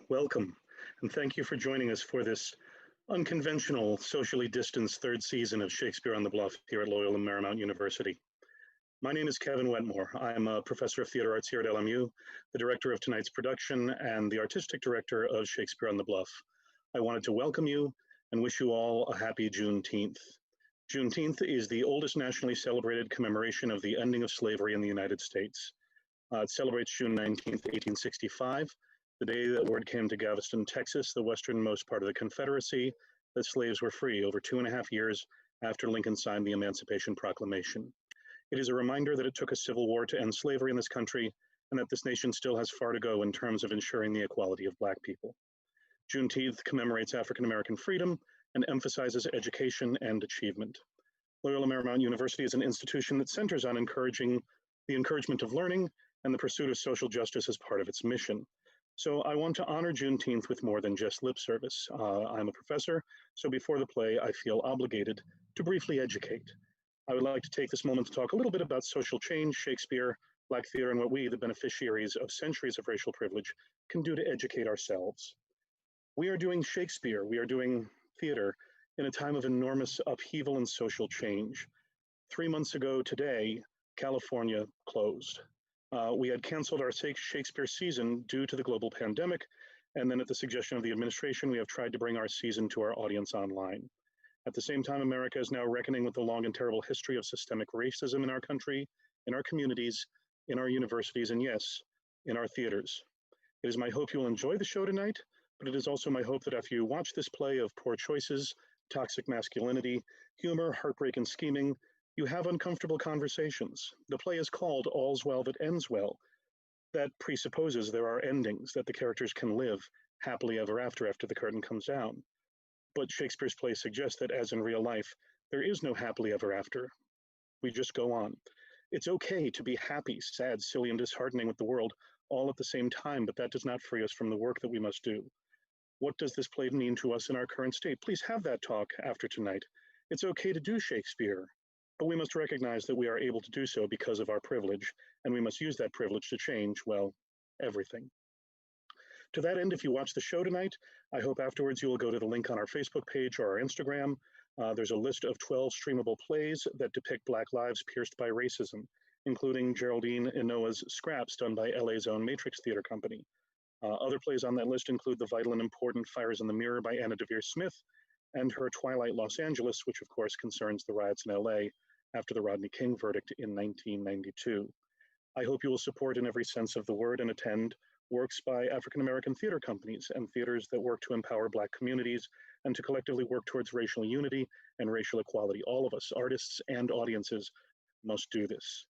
welcome, and thank you for joining us for this unconventional, socially distanced third season of Shakespeare on the Bluff here at Loyola Marymount University. My name is Kevin Wetmore. I'm a professor of theater arts here at LMU, the director of tonight's production, and the artistic director of Shakespeare on the Bluff. I wanted to welcome you and wish you all a happy Juneteenth. Juneteenth is the oldest nationally celebrated commemoration of the ending of slavery in the United States. It celebrates June 19th, 1865, the day that word came to Galveston, Texas, the westernmost part of the Confederacy, that slaves were free over 2.5 years after Lincoln signed the Emancipation Proclamation. It is a reminder that it took a civil war to end slavery in this country and that this nation still has far to go in terms of ensuring the equality of Black people. Juneteenth commemorates African American freedom and emphasizes education and achievement. Loyola Marymount University is an institution that centers on the encouragement of learning and the pursuit of social justice as part of its mission. So I want to honor Juneteenth with more than just lip service. I'm a professor, so before the play, I feel obligated to briefly educate. I would like to take this moment to talk a little bit about social change, Shakespeare, Black theater, and what we, the beneficiaries of centuries of racial privilege, can do to educate ourselves. We are doing Shakespeare, we are doing theater in a time of enormous upheaval and social change. 3 months ago today, California closed. We had canceled our Shakespeare season due to the global pandemic, and then at the suggestion of the administration, we have tried to bring our season to our audience online. At the same time, America is now reckoning with the long and terrible history of systemic racism in our country, in our communities, in our universities, and yes, in our theaters. It is my hope you will enjoy the show tonight, but it is also my hope that after you watch this play of poor choices, toxic masculinity, humor, heartbreak, and scheming, you have uncomfortable conversations. The play is called All's Well That Ends Well. That presupposes there are endings, that the characters can live happily ever after the curtain comes down. But Shakespeare's play suggests that, as in real life, there is no happily ever after. We just go on. It's okay to be happy, sad, silly, and disheartening with the world all at the same time, but that does not free us from the work that we must do. What does this play mean to us in our current state? Please have that talk after tonight. It's okay to do Shakespeare, but we must recognize that we are able to do so because of our privilege, and we must use that privilege to change, well, everything. To that end, if you watch the show tonight, I hope afterwards you will go to the link on our Facebook page or our Instagram. There's a list of 12 streamable plays that depict Black lives pierced by racism, including Geraldine Inoa's Scraps, done by LA's own Matrix Theater Company. Other plays on that list include the vital and important Fires in the Mirror by Anna Devere Smith, and her Twilight Los Angeles, which of course concerns the riots in LA after the Rodney King verdict in 1992. I hope you will support in every sense of the word and attend works by African American theater companies and theaters that work to empower Black communities and to collectively work towards racial unity and racial equality. All of us, artists and audiences, must do this.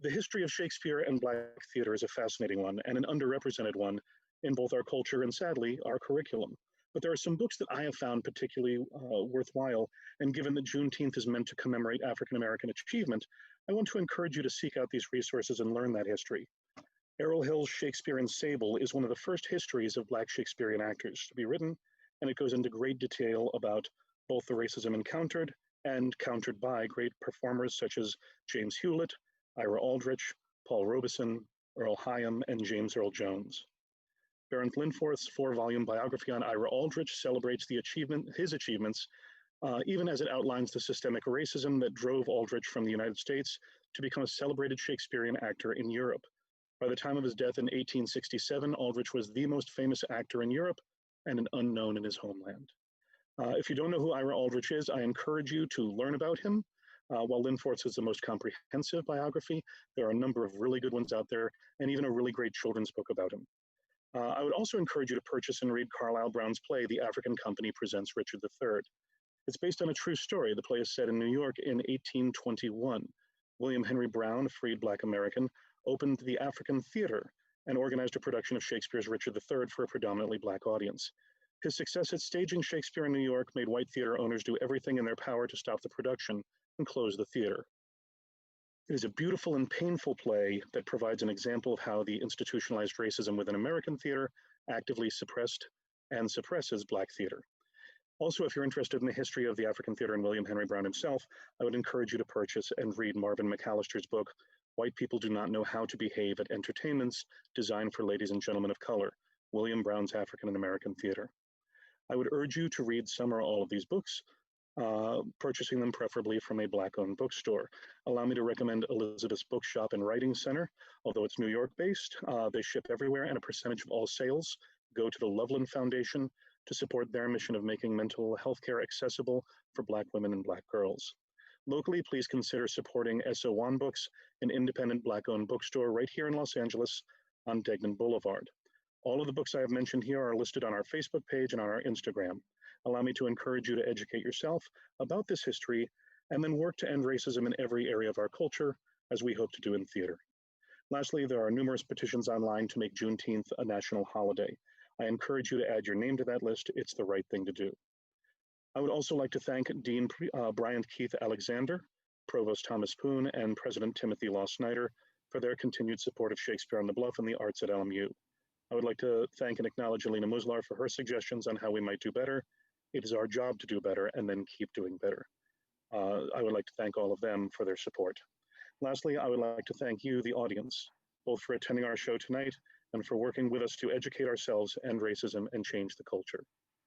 The history of Shakespeare and Black theater is a fascinating one and an underrepresented one in both our culture and, sadly, our curriculum. But there are some books that I have found particularly worthwhile, and given that Juneteenth is meant to commemorate African American achievement, I want to encourage you to seek out these resources and learn that history. Errol Hill's Shakespeare and Sable is one of the first histories of Black Shakespearean actors to be written, and it goes into great detail about both the racism encountered and countered by great performers such as James Hewlett, Ira Aldrich, Paul Robeson, Earl Higham, and James Earl Jones. Barrett Linforth's 4-volume biography on Ira Aldrich celebrates his achievements, even as it outlines the systemic racism that drove Aldrich from the United States to become a celebrated Shakespearean actor in Europe. By the time of his death in 1867, Aldrich was the most famous actor in Europe and an unknown in his homeland. If you don't know who Ira Aldrich is, I encourage you to learn about him. While Linforth's is the most comprehensive biography, there are a number of really good ones out there, and even a really great children's book about him. I would also encourage you to purchase and read Carlisle Brown's play, The African Company Presents Richard III. It's based on a true story. The play is set in New York in 1821. William Henry Brown, a freed Black American, opened the African Theater and organized a production of Shakespeare's Richard III for a predominantly Black audience. His success at staging Shakespeare in New York made white theater owners do everything in their power to stop the production and close the theater. It is a beautiful and painful play that provides an example of how the institutionalized racism within American theater actively suppressed and suppresses Black theater. Also, if you're interested in the history of the African theater and William Henry Brown himself, I would encourage you to purchase and read Marvin McAllister's book, White People Do Not Know How to Behave at Entertainments, Designed for Ladies and Gentlemen of Color, William Brown's African American Theater. I would urge you to read some or all of these books, purchasing them preferably from a Black-owned bookstore. Allow me to recommend Elizabeth's Bookshop and Writing Center. Although it's New York-based, they ship everywhere, and a percentage of all sales go to the Loveland Foundation to support their mission of making mental health care accessible for Black women and Black girls. Locally, please consider supporting SO1 Books, an independent Black-owned bookstore right here in Los Angeles on Degnan Boulevard. All of the books I have mentioned here are listed on our Facebook page and on our Instagram. Allow me to encourage you to educate yourself about this history and then work to end racism in every area of our culture, as we hope to do in theater. Lastly, there are numerous petitions online to make Juneteenth a national holiday. I encourage you to add your name to that list. It's the right thing to do. I would also like to thank Dean Bryant Keith Alexander, Provost Thomas Poon, and President Timothy Law Snyder for their continued support of Shakespeare on the Bluff and the arts at LMU. I would like to thank and acknowledge Helena Muslar for her suggestions on how we might do better. It is our job to do better and then keep doing better. I would like to thank all of them for their support. Lastly, I would like to thank you, the audience, both for attending our show tonight and for working with us to educate ourselves, end racism, and change the culture.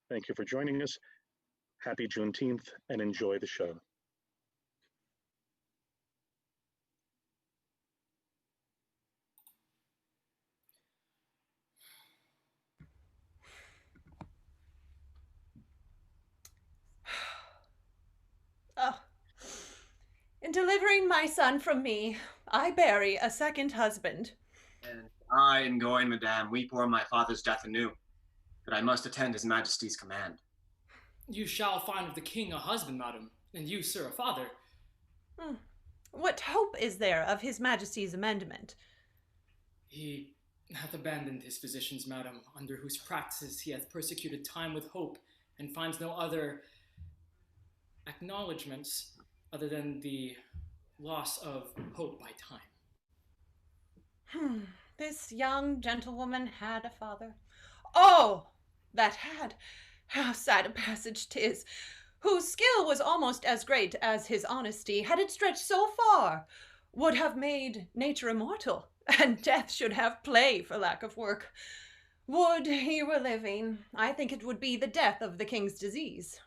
Thank you for joining us. Happy Juneteenth, and enjoy the show. Oh. In delivering my son from me, I bury a second husband. And I, in going, madame, weep o'er my father's death anew, that I must attend his majesty's command. You shall find of the king a husband, madam, and you, sir, a father. What hope is there of his majesty's amendment? He hath abandoned his physicians, madam, under whose practices he hath persecuted time with hope, and finds no other acknowledgments other than the loss of hope by time. This young gentlewoman had a father. Oh, that had! How sad a passage 'tis! Whose skill was almost as great as his honesty, had it stretched so far, would have made nature immortal, and death should have play for lack of work. Would he were living, I think it would be the death of the king's disease.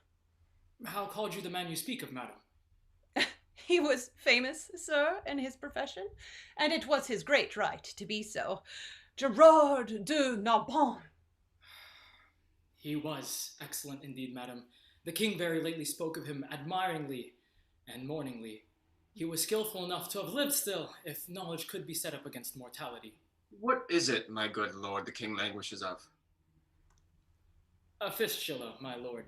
How called you the man you speak of, madam? He was famous, sir, in his profession, and it was his great right to be so. Gerard de Narbonne. He was excellent indeed, madam. The king very lately spoke of him admiringly and mourningly. He was skillful enough to have lived still, if knowledge could be set up against mortality. What is it, my good lord, the king languishes of? A fistula, my lord.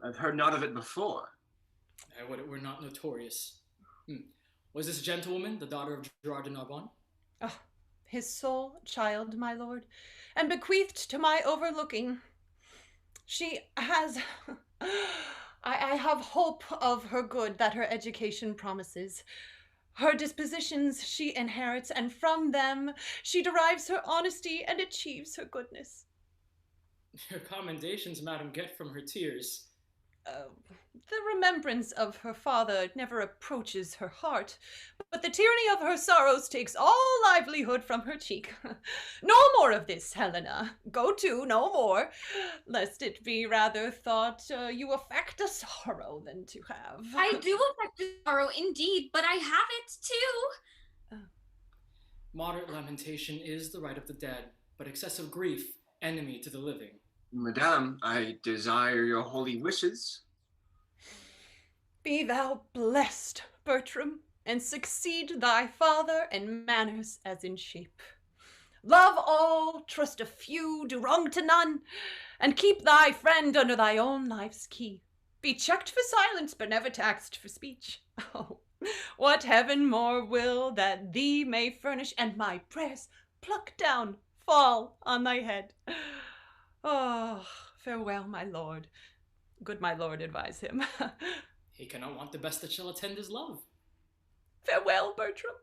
I've heard not of it before. I would it were not notorious. Was this gentlewoman the daughter of Gerard de Narbonne? Oh, his sole child, my lord, and bequeathed to my overlooking. She has... I have hope of her good that her education promises. Her dispositions she inherits, and from them she derives her honesty and achieves her goodness. Your commendations, madam, get from her tears. The remembrance of her father never approaches her heart, but the tyranny of her sorrows takes all livelihood from her cheek. No more of this, Helena. Go to, no more, lest it be rather thought you affect a sorrow than to have. I do affect a sorrow, indeed, but I have it too. Moderate lamentation is the right of the dead, but excessive grief, enemy to the living. Madame, I desire your holy wishes. Be thou blessed, Bertram, and succeed thy father in manners as in shape. Love all, trust a few, do wrong to none, and keep thy friend under thy own life's key. Be checked for silence, but never taxed for speech. Oh, what heaven more will that thee may furnish, and my prayers pluck down, fall on thy head. Oh, farewell, my lord. Good my lord, advise him. He cannot want the best that shall attend his love. Farewell, Bertram.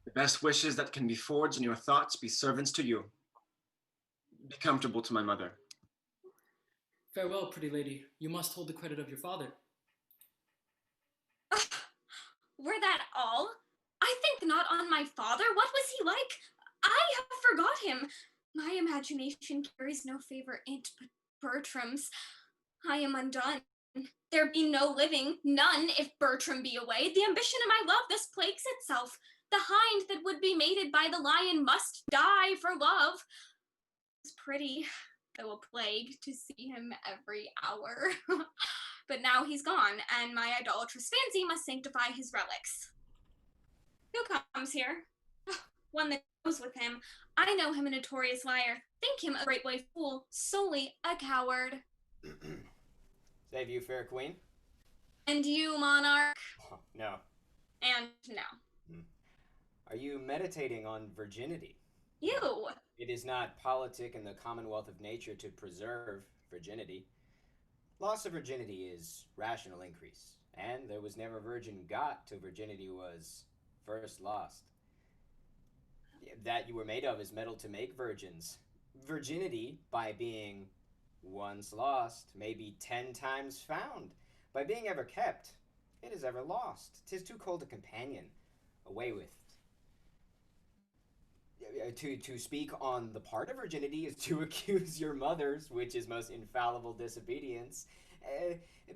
The best wishes that can be forged in your thoughts be servants to you. Be comfortable to my mother. Farewell, pretty lady. You must hold the credit of your father. Were that all? I think not on my father. What was he like? I have forgot him. My imagination carries no favor int but Bertram's. I am undone. There be no living, none, if Bertram be away. The ambition of my love thus plagues itself. The hind that would be mated by the lion must die for love. It's pretty, though a plague, to see him every hour. But now he's gone, and my idolatrous fancy must sanctify his relics. Who comes here? One that goes with him. I know him a notorious liar. Think him a great way fool, solely a coward. Save you, fair queen? And you, monarch? Oh, no. And no. Are you meditating on virginity? You! It is not politic in the commonwealth of nature to preserve virginity. Loss of virginity is rational increase, and there was never virgin got till virginity was first lost. That you were made of is metal to make virgins. Virginity, by being once lost, may be 10 times found. By being ever kept, it is ever lost. 'Tis too cold a companion. Away with. To speak on the part of virginity is to accuse your mothers, which is most infallible disobedience.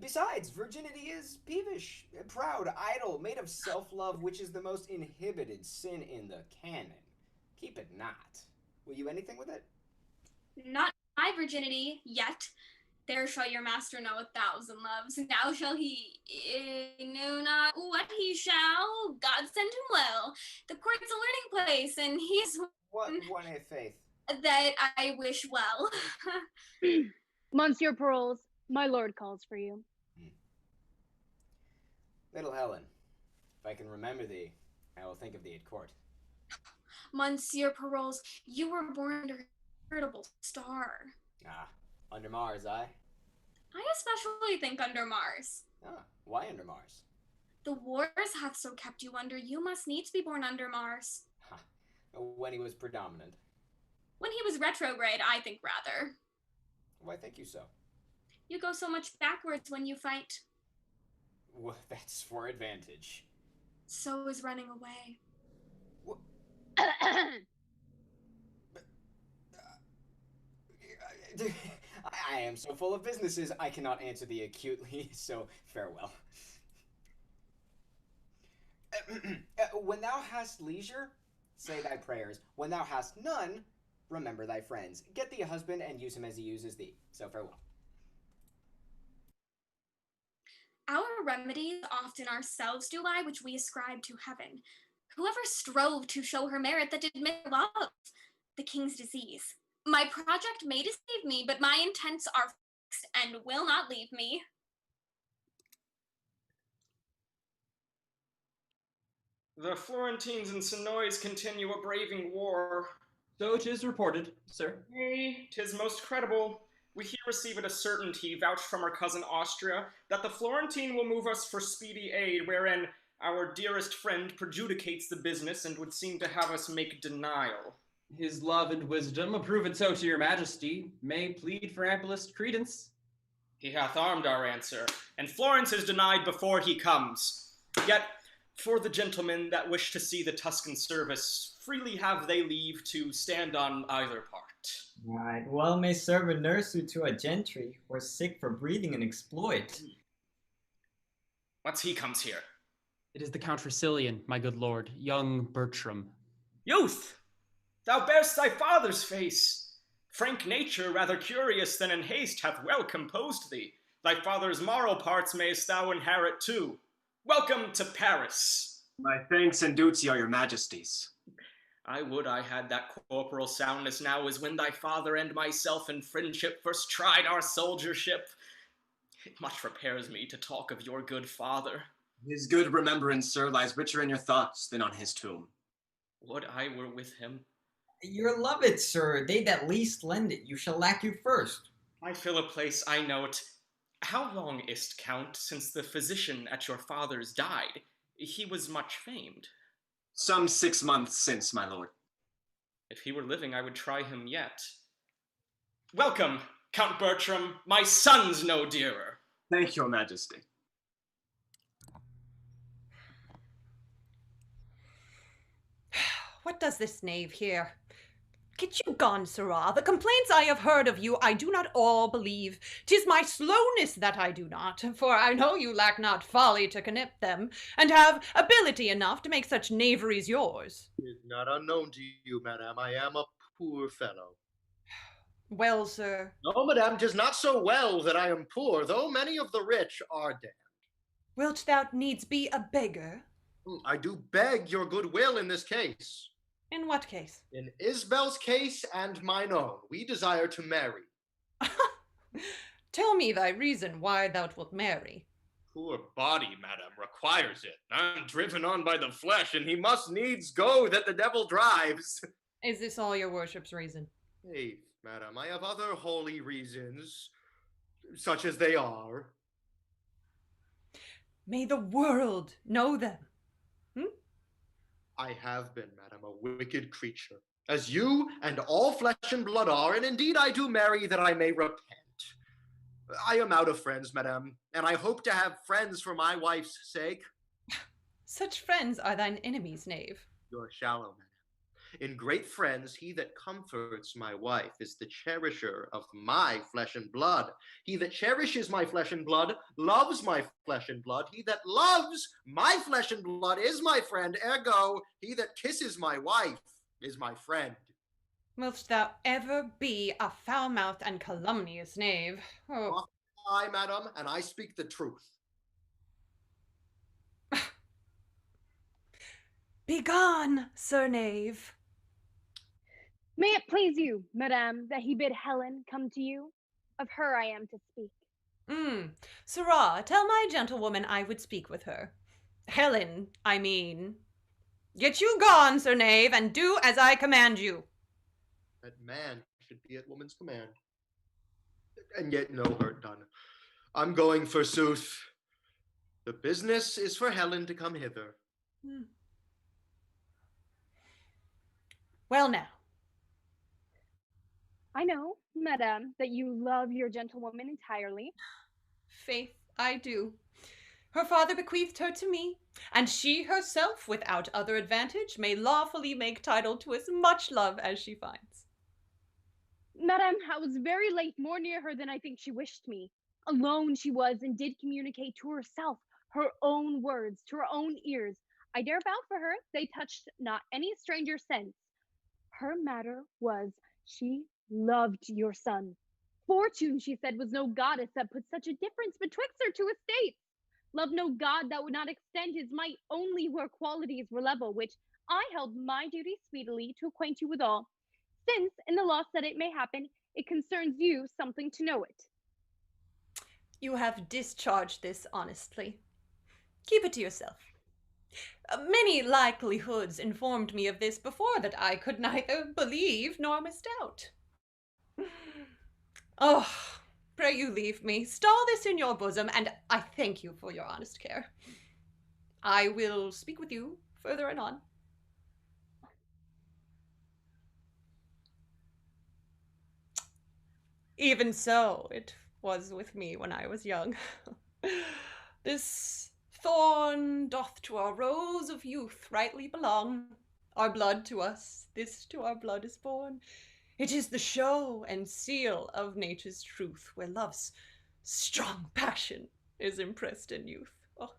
Besides, virginity is peevish, proud, idle, made of self-love, which is the most inhibited sin in the canon. Keep it not. Will you anything with it? Not my virginity, yet. There shall your master know 1,000 loves. Now shall he know not what he shall. God send him well. The court's a learning place, and he's One a faith. that I wish well. Monsieur Parolles, my lord calls for you. Little Helen, if I can remember thee, I will think of thee at court. Monsieur Parolles, you were born under a veritable star. Ah, under Mars, I especially think under Mars. Ah, why under Mars? The wars hath so kept you under, you must needs be born under Mars. Ha, when he was predominant. When he was retrograde, I think rather. Why think you so? You go so much backwards when you fight. Well, that's for advantage. So is running away. I am so full of businesses, I cannot answer thee acutely, so farewell. When thou hast leisure, say thy prayers. When thou hast none, remember thy friends. Get thee a husband and use him as he uses thee. So farewell. Our remedies often ourselves do lie, which we ascribe to heaven. Whoever strove to show her merit that did make love, the king's disease. My project may deceive me, but my intents are fixed and will not leave me. The Florentines and Sinois continue a braving war. So 'tis reported, sir. Nay, 'tis most credible. We here receive it a certainty, vouched from our cousin Austria, that the Florentine will move us for speedy aid, wherein our dearest friend prejudicates the business and would seem to have us make denial. His love and wisdom, approve it so to your majesty, may plead for amplest credence. He hath armed our answer, and Florence is denied before he comes. Yet, for the gentlemen that wish to see the Tuscan service, freely have they leave to stand on either part. Right, well may serve a nursery to a gentry, who are sick for breathing and exploit. What's he comes here? It is the Count Tressilian, my good lord, young Bertram. Youth! Thou bear'st thy father's face. Frank nature, rather curious than in haste, hath well composed thee. Thy father's moral parts mayst thou inherit too. Welcome to Paris. My thanks and duty are your majesty's. I would I had that corporal soundness now as when thy father and myself in friendship first tried our soldiership. It much repairs me to talk of your good father. His good remembrance, sir, lies richer in your thoughts than on his tomb. Would I were with him. Your love it, sir. They that least lend it, you shall lack you first. I fill a place, I know it. How long is't, Count, since the physician at your father's died? He was much famed. Some 6 months since, my lord. If he were living, I would try him yet. Welcome, Count Bertram. My son's no dearer. Thank your majesty. What does this knave here? Get you gone, sirrah. The complaints I have heard of you I do not all believe. 'Tis my slowness that I do not, for I know you lack not folly to connect them, and have ability enough to make such knaveries yours. It is not unknown to you, madam. I am a poor fellow. Well, sir. No, madam, 'tis not so well that I am poor, though many of the rich are damned. Wilt thou needs be a beggar? I do beg your goodwill in this case. In what case? In Isabel's case and mine own, we desire to marry. Tell me thy reason why thou wilt marry. Poor body, madam, requires it. I'm driven on by the flesh, and he must needs go that the devil drives. Is this all your worship's reason? Faith, madam, I have other holy reasons, such as they are. May the world know them. I have been, madam, a wicked creature, as you and all flesh and blood are, and indeed I do marry that I may repent. I am out of friends, madam, and I hope to have friends for my wife's sake. Such friends are thine enemies, knave. You're shallow, madam. In great friends, he that comforts my wife is the cherisher of my flesh and blood. He that cherishes my flesh and blood loves my flesh and blood. He that loves my flesh and blood is my friend. Ergo, he that kisses my wife is my friend. Wilt thou ever be a foul-mouthed and calumnious knave? Oh. I, madam, and I speak the truth. Begone, sir knave. May it please you, madame, that he bid Helen come to you? Of her I am to speak. Sirrah, tell my gentlewoman I would speak with her. Helen, I mean. Get you gone, sir knave, and do as I command you. That man should be at woman's command. And yet no hurt done. I'm going, forsooth. The business is for Helen to come hither. Well now. I know, madame, that you love your gentlewoman entirely. Faith, I do. Her father bequeathed her to me, and she herself, without other advantage, may lawfully make title to as much love as she finds. Madame, I was very late, more near her than I think she wished me. Alone she was, and did communicate to herself her own words, to her own ears. I dare vow for her, they touched not any stranger sense. Her matter was, she loved your son. Fortune, she said, was no goddess that put such a difference betwixt her two estates. Love no god that would not extend his might only where qualities were level, which I held my duty speedily to acquaint you withal, since in the loss that it may happen, it concerns you something to know it. You have discharged this honestly. Keep it to yourself. Many likelihoods informed me of this before that I could neither believe nor misdoubt. Oh, pray you leave me. Stall this in your bosom, and I thank you for your honest care. I will speak with you further anon. Even so, it was with me when I was young. This thorn doth to our rose of youth rightly belong. Our blood to us, this to our blood is born. It is the show and seal of nature's truth, where love's strong passion is impressed in youth. Oh.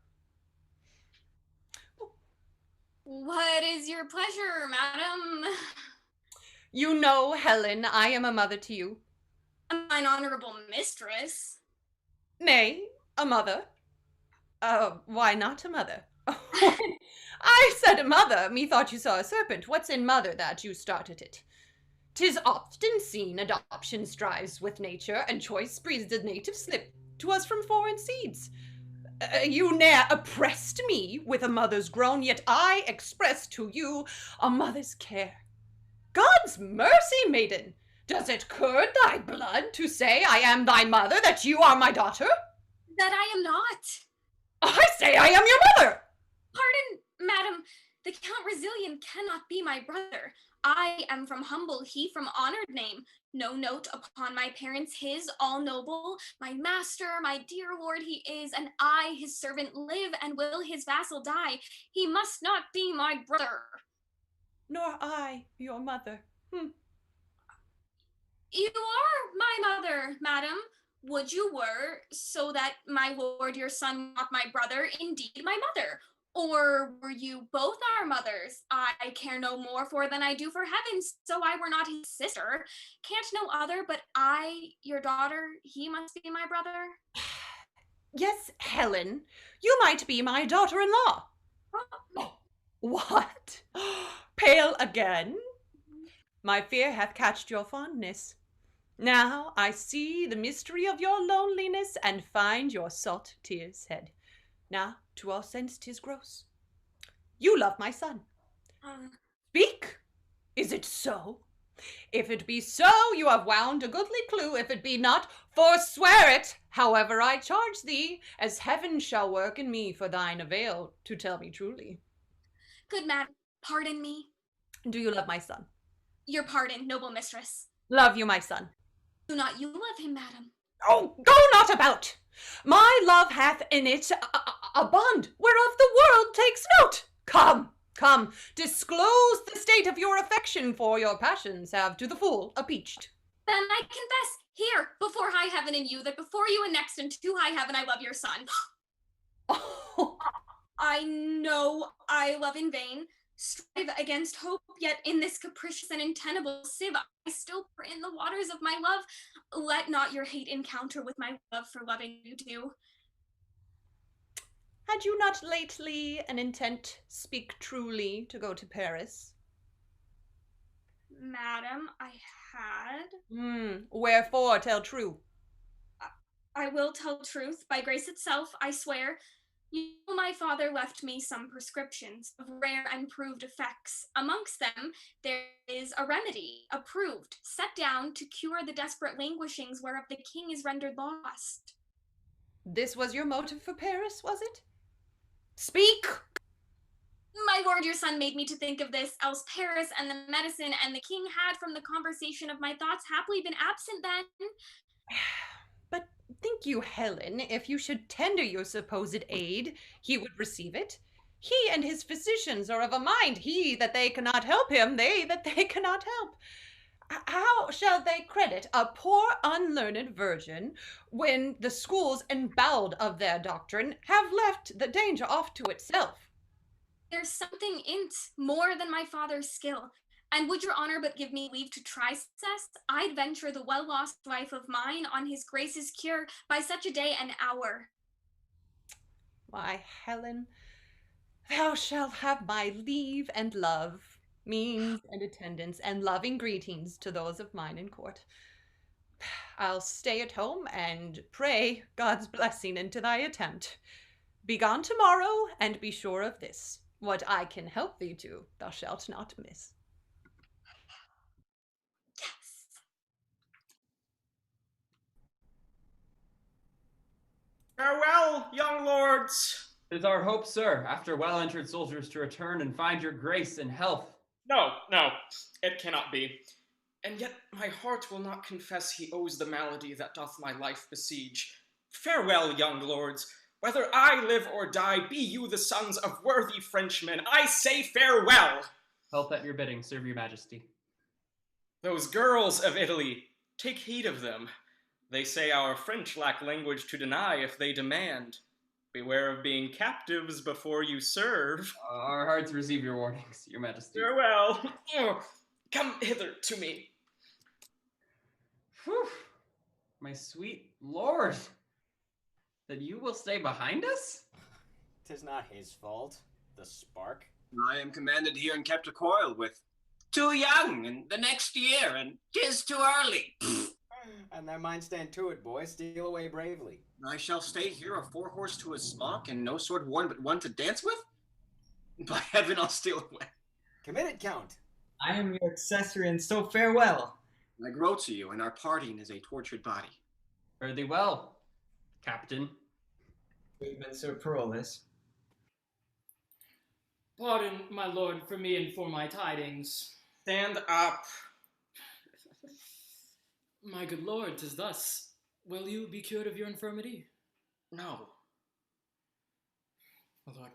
What is your pleasure, madam? You know, Helen, I am a mother to you. Mine honorable mistress. Nay, a mother. Why not a mother? I said a mother, methought you saw a serpent. What's in mother that you started it? 'Tis often seen adoption strives with nature, and choice breeds the native slip to us from foreign seeds. You ne'er oppressed me with a mother's groan, yet I expressed to you a mother's care. God's mercy, maiden! Does it curd thy blood to say I am thy mother, that you are my daughter? That I am not. I say I am your mother! Pardon, madam, the Count Resilient cannot be my brother. I am from humble, he from honored name. No note upon my parents, his all noble. My master, my dear lord he is, and I, his servant, live, and will his vassal die. He must not be my brother. Nor I, your mother. You are my mother, madam. Would you were, so that my lord your son, not my brother, indeed my mother. Or were you both our mothers? I care no more for than I do for heaven, so I were not his sister. Can't no other, but I, your daughter, he must be my brother. Yes, Helen, you might be my daughter-in-law. What? Pale again? My fear hath catched your fondness. Now I see the mystery of your loneliness, and find your salt tears head. Now to all sense 'tis gross. You love my son. Speak! Is it so? If it be so, you have wound a goodly clue. If it be not, forswear it. However, I charge thee, as heaven shall work in me for thine avail, to tell me truly. Good madam, pardon me. Do you love my son? Your pardon, noble mistress. Love you my son? Do not you love him, madam? Oh, go not about! My love hath in it a bond whereof the world takes note. Come, come, disclose the state of your affection, for your passions have to the full appeached. Then I confess here, before high heaven and you, that before you and next unto high heaven I love your son. I know I love in vain, strive against hope, yet in this capricious and untenable sieve I still pour in the waters of my love. Let not your hate encounter with my love for loving you do. Had you not lately an intent, speak truly, to go to Paris? Madam, I had. Wherefore tell true? I will tell truth, by grace itself, I swear. You know, my father left me some prescriptions of rare and proved effects. Amongst them, there is a remedy, approved, set down to cure the desperate languishings whereof the king is rendered lost. This was your motive for Paris, was it? Speak! My lord, your son made me to think of this, else Paris and the medicine and the king had from the conversation of my thoughts happily been absent then. But think you, Helen, if you should tender your supposed aid, he would receive it? He and his physicians are of a mind, he that they cannot help him, they that they cannot help. How shall they credit a poor unlearned virgin when the schools emboweled of their doctrine have left the danger off to itself? There's something in't more than my father's skill. And would your honor but give me leave to try success, I'd venture the well-lost wife of mine on his grace's cure by such a day and hour. Why, Helen, thou shalt have my leave and love, means and attendance, and loving greetings to those of mine in court. I'll stay at home and pray God's blessing into thy attempt. Be gone tomorrow, and be sure of this, what I can help thee to, thou shalt not miss. Farewell, young lords. 'Tis our hope, sir, after well-entered soldiers, to return and find your grace and health. No, it cannot be. And yet my heart will not confess he owes the malady that doth my life besiege. Farewell, young lords. Whether I live or die, be you the sons of worthy Frenchmen. I say farewell. Health at your bidding, serve your majesty. Those girls of Italy, take heed of them. They say our French lack language to deny if they demand. Beware of being captives before you serve. Our hearts receive your warnings, your majesty. Farewell. Come hither to me. Whew. My sweet lord, that you will stay behind us? 'Tis not his fault, the spark. I am commanded here and kept a coil with too young and the next year, and 'tis too early. And their mind stand to it, boy. Steal away bravely. I shall stay here, a 4-horse to a smock, and no sword worn but one to dance with? By heaven, I'll steal away. Commit it, Count. I am your accessory, and so farewell. I grow to you, and our parting is a tortured body. Fare thee well, Captain. Even Sir Parolles. Pardon, my lord, for me and for my tidings. Stand up. My good lord, 'tis thus. Will you be cured of your infirmity? No. My lord,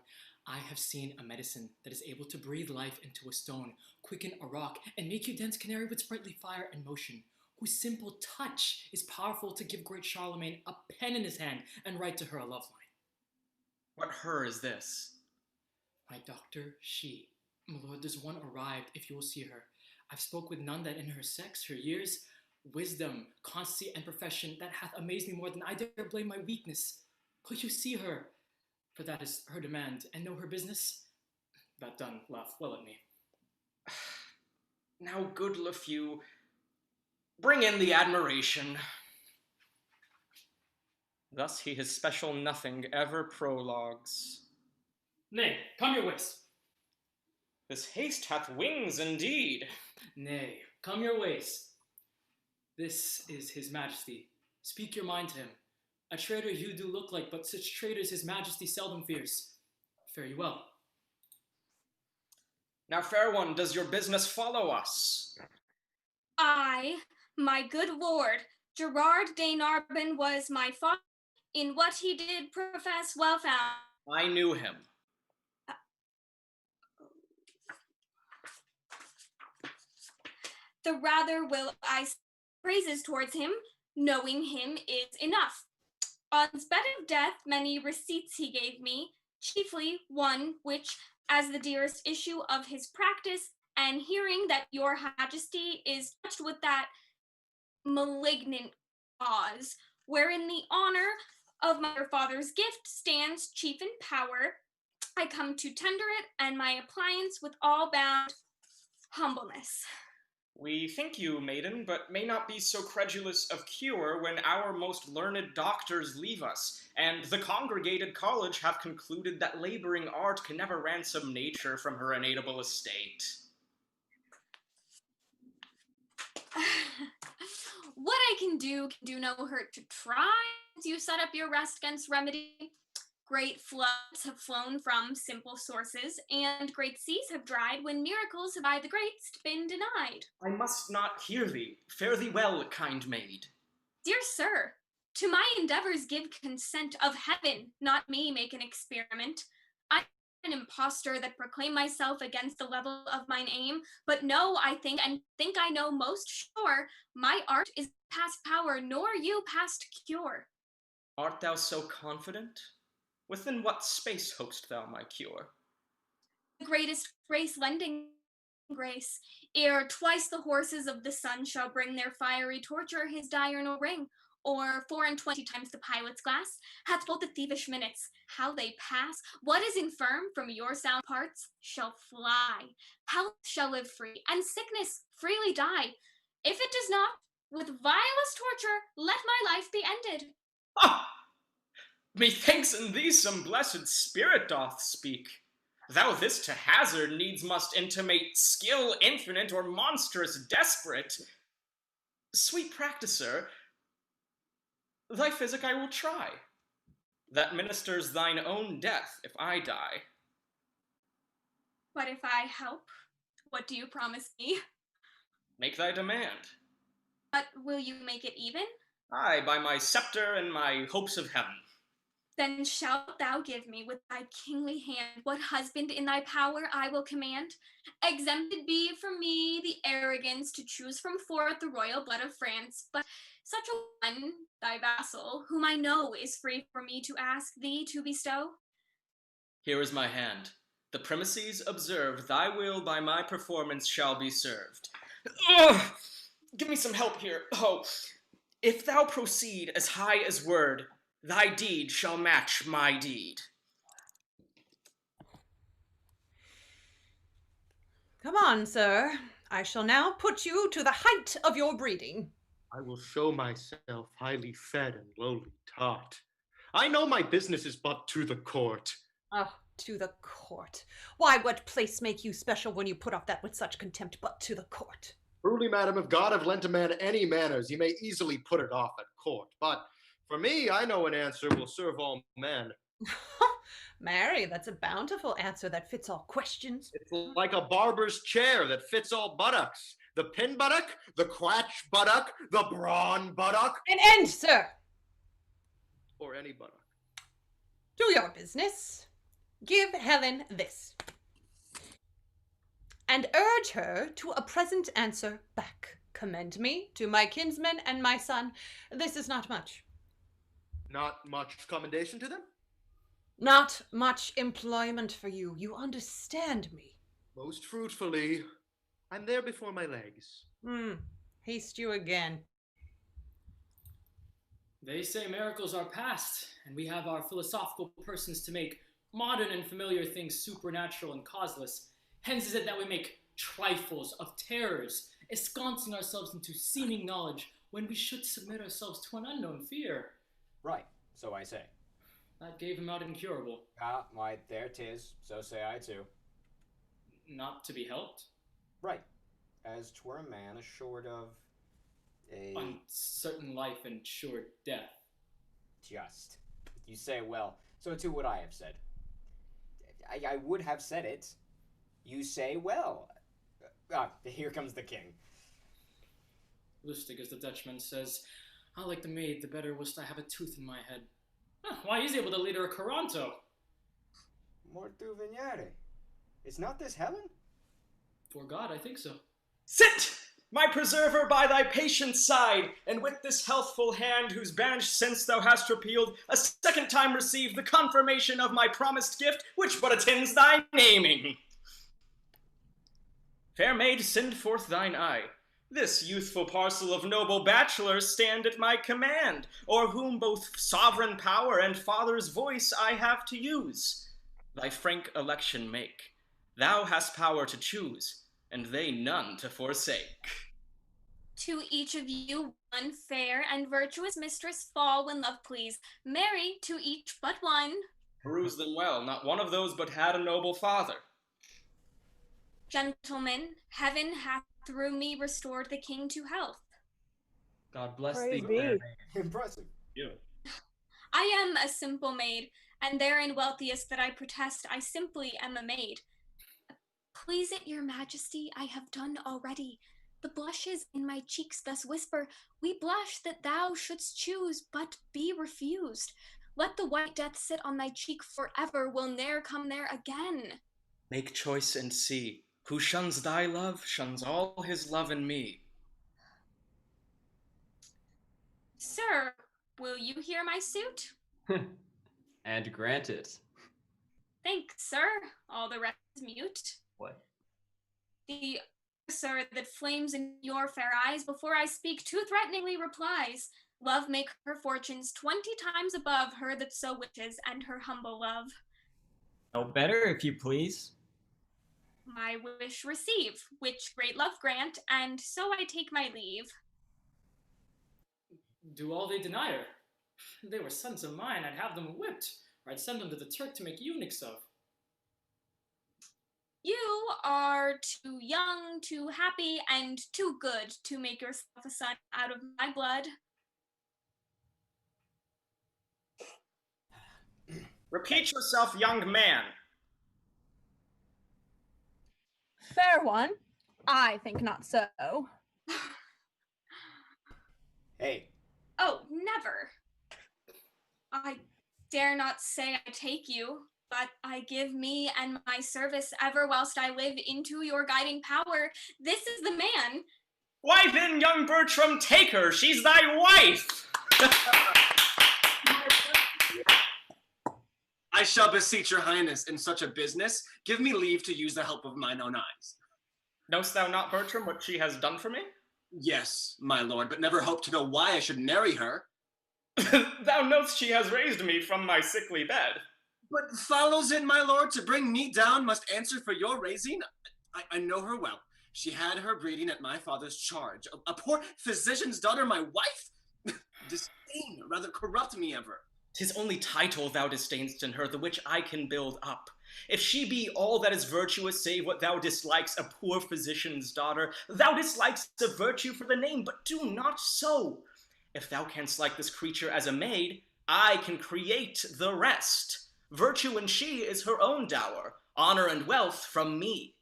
I have seen a medicine that is able to breathe life into a stone, quicken a rock, and make you dance canary with sprightly fire and motion. whose simple touch is powerful to give great Charlemagne a pen in his hand and write to her a love line. What her is this? My doctor, she. My lord, there's one arrived, if you will see her. I've spoke with none that in her sex, her years, wisdom, constancy, and profession, that hath amazed me more than I dare blame my weakness. Could you see her? For that is her demand, and know her business? That done, laugh well at me. Now, good Lafew, bring in the admiration. Thus he his special nothing ever prologues. Nay, come your ways. This haste hath wings indeed. Nay, come your ways. This is his majesty. Speak your mind to him. A traitor you do look like, but such traitors his majesty seldom fears. Fare you well. Now, fair one, does your business follow us? I, my good lord, Gerard de Narbon was my father. In what he did profess well found. I knew him. The rather will I say praises towards him, knowing him is enough. On bed of death, many receipts he gave me, chiefly one which, as the dearest issue of his practice, and hearing that your majesty is touched with that malignant cause, wherein the honor of my father's gift stands chief in power, I come to tender it and my appliance with all bound humbleness. We thank you, maiden, but may not be so credulous of cure when our most learned doctors leave us, and the congregated college have concluded that laboring art can never ransom nature from her innatable estate. What I can do no hurt to try. As you set up your rest against remedy, great floods have flown from simple sources, and great seas have dried when miracles have by the greatest been denied. I must not hear thee. Fare thee well, kind maid. Dear sir, to my endeavors give consent of heaven, not me make an experiment. I am an impostor that proclaim myself against the level of mine aim, but know I think I know most sure, my art is past power, nor you past cure. Art thou so confident? Within what space hopest thou my cure? The greatest grace lending grace, ere twice the horses of the sun shall bring their fiery torture his diurnal ring, or 24 times the pilot's glass, hath both the thievish minutes, how they pass, what is infirm from your sound parts shall fly, health shall live free, and sickness freely die. If it does not, with vilest torture, let my life be ended. Ah! Methinks in thee some blessed spirit doth speak. Thou this to hazard needs must intimate skill infinite or monstrous desperate. Sweet practicer, thy physic I will try. That ministers thine own death if I die. But if I help, what do you promise me? Make thy demand. But will you make it even? Aye, by my scepter and my hopes of heaven. Then shalt thou give me with thy kingly hand what husband in thy power I will command. Exempted be from me the arrogance to choose from forth the royal blood of France, but such a one, thy vassal, whom I know is free for me to ask thee to bestow. Here is my hand. The premises observed, thy will by my performance shall be served. Ugh! Give me some help here. Oh, if thou proceed as high as word, thy deed shall match my deed. Come on, sir. I shall now put you to the height of your breeding. I will show myself highly fed and lowly taught. I know my business is but to the court. Oh, to the court. Why, what place make you special when you put off that with such contempt, but to the court? Truly, madam, if God have lent a man any manners, he may easily put it off at court. But for me, I know an answer will serve all men. Mary, that's a bountiful answer that fits all questions. It's like a barber's chair that fits all buttocks. The pin buttock, the crotch buttock, the brawn buttock. An end, sir! Or any buttock. Do your business. Give Helen this. And urge her to a present answer back commend me to my kinsmen and my son. This is not much. Not much commendation to them? Not much employment for you. You understand me. Most fruitfully. I'm there before my legs. Haste you again. They say miracles are past, and we have our philosophical persons to make modern and familiar things supernatural and causeless. Hence is it that we make trifles of terrors, ensconcing ourselves into seeming knowledge when we should submit ourselves to an unknown fear. Right, so I say. That gave him out incurable. Ah, why, there 'tis, so say I too. Not to be helped? Right, as 'twere a man assured of a... uncertain life and sure death. Just. You say well, so too would I have said. I would have said it. You say well. Here comes the king. Lustig, as the Dutchman says, I like the maid, the better whilst I have a tooth in my head. Why, he's able to lead her a Coranto. Mortu Vignere. Is not this Helen? For God, I think so. Sit, my preserver, by thy patient side, and with this healthful hand, whose banished sense thou hast repealed, a second time receive the confirmation of my promised gift, which but attends thy naming. Fair maid, send forth thine eye. This youthful parcel of noble bachelors stand at my command, o'er whom both sovereign power and father's voice I have to use. Thy frank election make. Thou hast power to choose, and they none to forsake. To each of you one fair and virtuous mistress fall when love please. Marry to each but one. Peruse them well, not one of those but had a noble father. Gentlemen, heaven hath through me restored the king to health. God bless Praise thee. be. Impressive. Yeah. I am a simple maid, and therein wealthiest that I protest, I simply am a maid. Please it your majesty, I have done already. The blushes in my cheeks thus whisper, we blush that thou shouldst choose, but be refused. Let the white death sit on thy cheek forever, will ne'er come there again. Make choice and see. Who shuns thy love, shuns all his love in me. Sir, will you hear my suit? And grant it. Thanks, sir. All the rest is mute. What? The sir that flames in your fair eyes before I speak too threateningly replies. Love make her fortunes 20 times above her that so wishes, and her humble love. No better, if you please. My wish receive, which great love grant, and so I take my leave. Do all they deny her? They were sons of mine, I'd have them whipped, or I'd send them to the Turk to make eunuchs of. You are too young, too happy, and too good to make yourself a son out of my blood. Repeat yourself, young man. Fair one. I think not so. Hey. Oh, never. I dare not say I take you, but I give me and my service ever whilst I live into your guiding power. This is the man. Why then, young Bertram, take her. She's thy wife. I shall beseech your highness in such a business. Give me leave to use the help of mine own eyes. Knowst thou not, Bertram, what she has done for me? Yes, my lord, but never hope to know why I should marry her. Thou knowst she has raised me from my sickly bed. But follows it, my lord, to bring me down must answer for your raising. I know her well. She had her breeding at my father's charge. A poor physician's daughter, my wife? Disdain, rather corrupt me ever. 'Tis only title thou disdainst in her, the which I can build up. If she be all that is virtuous, save what thou dislikes, a poor physician's daughter, thou dislikes a virtue for the name, but do not so. If thou canst like this creature as a maid, I can create the rest. Virtue in she is her own dower, honor and wealth from me.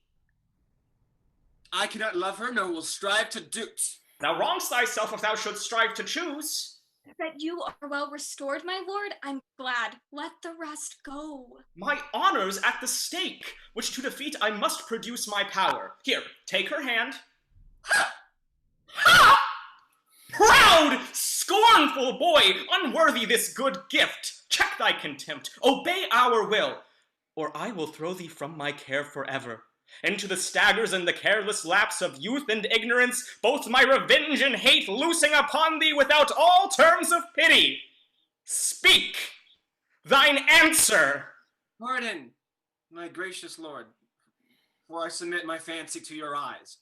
I cannot love her, nor will strive to do't. Thou wrongst thyself if thou shouldst strive to choose. That you are well restored, my lord, I'm glad. Let the rest go. My honor's at the stake, which to defeat I must produce my power. Here, take her hand. Ha! Scornful boy, unworthy this good gift, check thy contempt, obey our will, or I will throw thee from my care forever. Into the staggers and the careless lapse of youth and ignorance, both my revenge and hate loosing upon thee without all terms of pity. Speak thine answer. Pardon, my gracious lord, for I submit my fancy to your eyes.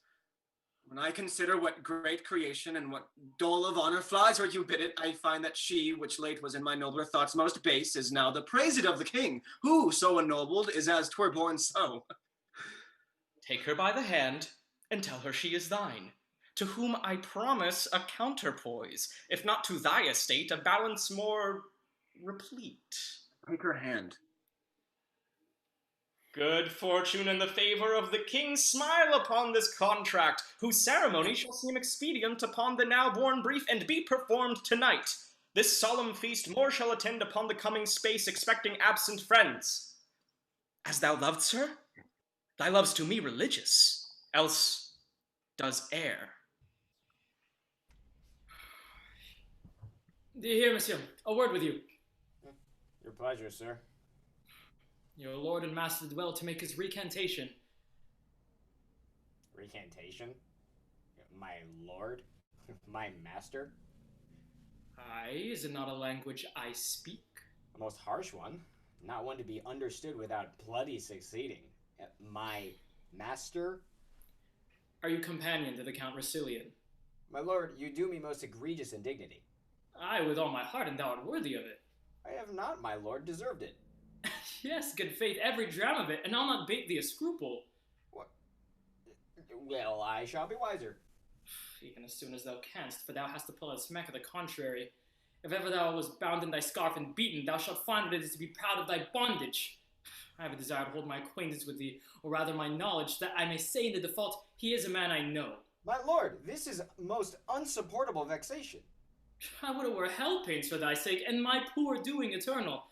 When I consider what great creation and what dole of honor flies where you bid it, I find that she, which late was in my nobler thoughts most base, is now the praised of the king, who, so ennobled, is as 'twere born so. Take her by the hand, and tell her she is thine, to whom I promise a counterpoise, if not to thy estate, a balance more replete. Take her hand. Good fortune and the favor of the king smile upon this contract, whose ceremony shall seem expedient upon the now-born brief, and be performed tonight. This solemn feast more shall attend upon the coming space, expecting absent friends. As thou loved her, thy love's to me religious, else does err. Here, monsieur, a word with you. Your pleasure, sir. Your lord and master did well to make his recantation. Recantation? My lord? My master? Aye, is it not a language I speak? A most harsh one, not one to be understood without bloody succeeding. My master? Are you companion to the Count Racilian? My lord, you do me most egregious indignity. Aye, with all my heart, and thou art worthy of it. I have not, my lord, deserved it. Yes, good faith, every dram of it, and I'll not bate thee a scruple. What? Well, I shall be wiser. Even as soon as thou canst, for thou hast to pull a smack of the contrary. If ever thou was bound in thy scarf and beaten, thou shalt find what it is to be proud of thy bondage. I have a desire to hold my acquaintance with thee, or rather my knowledge, that I may say in the default, he is a man I know. My lord, this is most unsupportable vexation. I would have were hell pains for thy sake, and my poor doing eternal.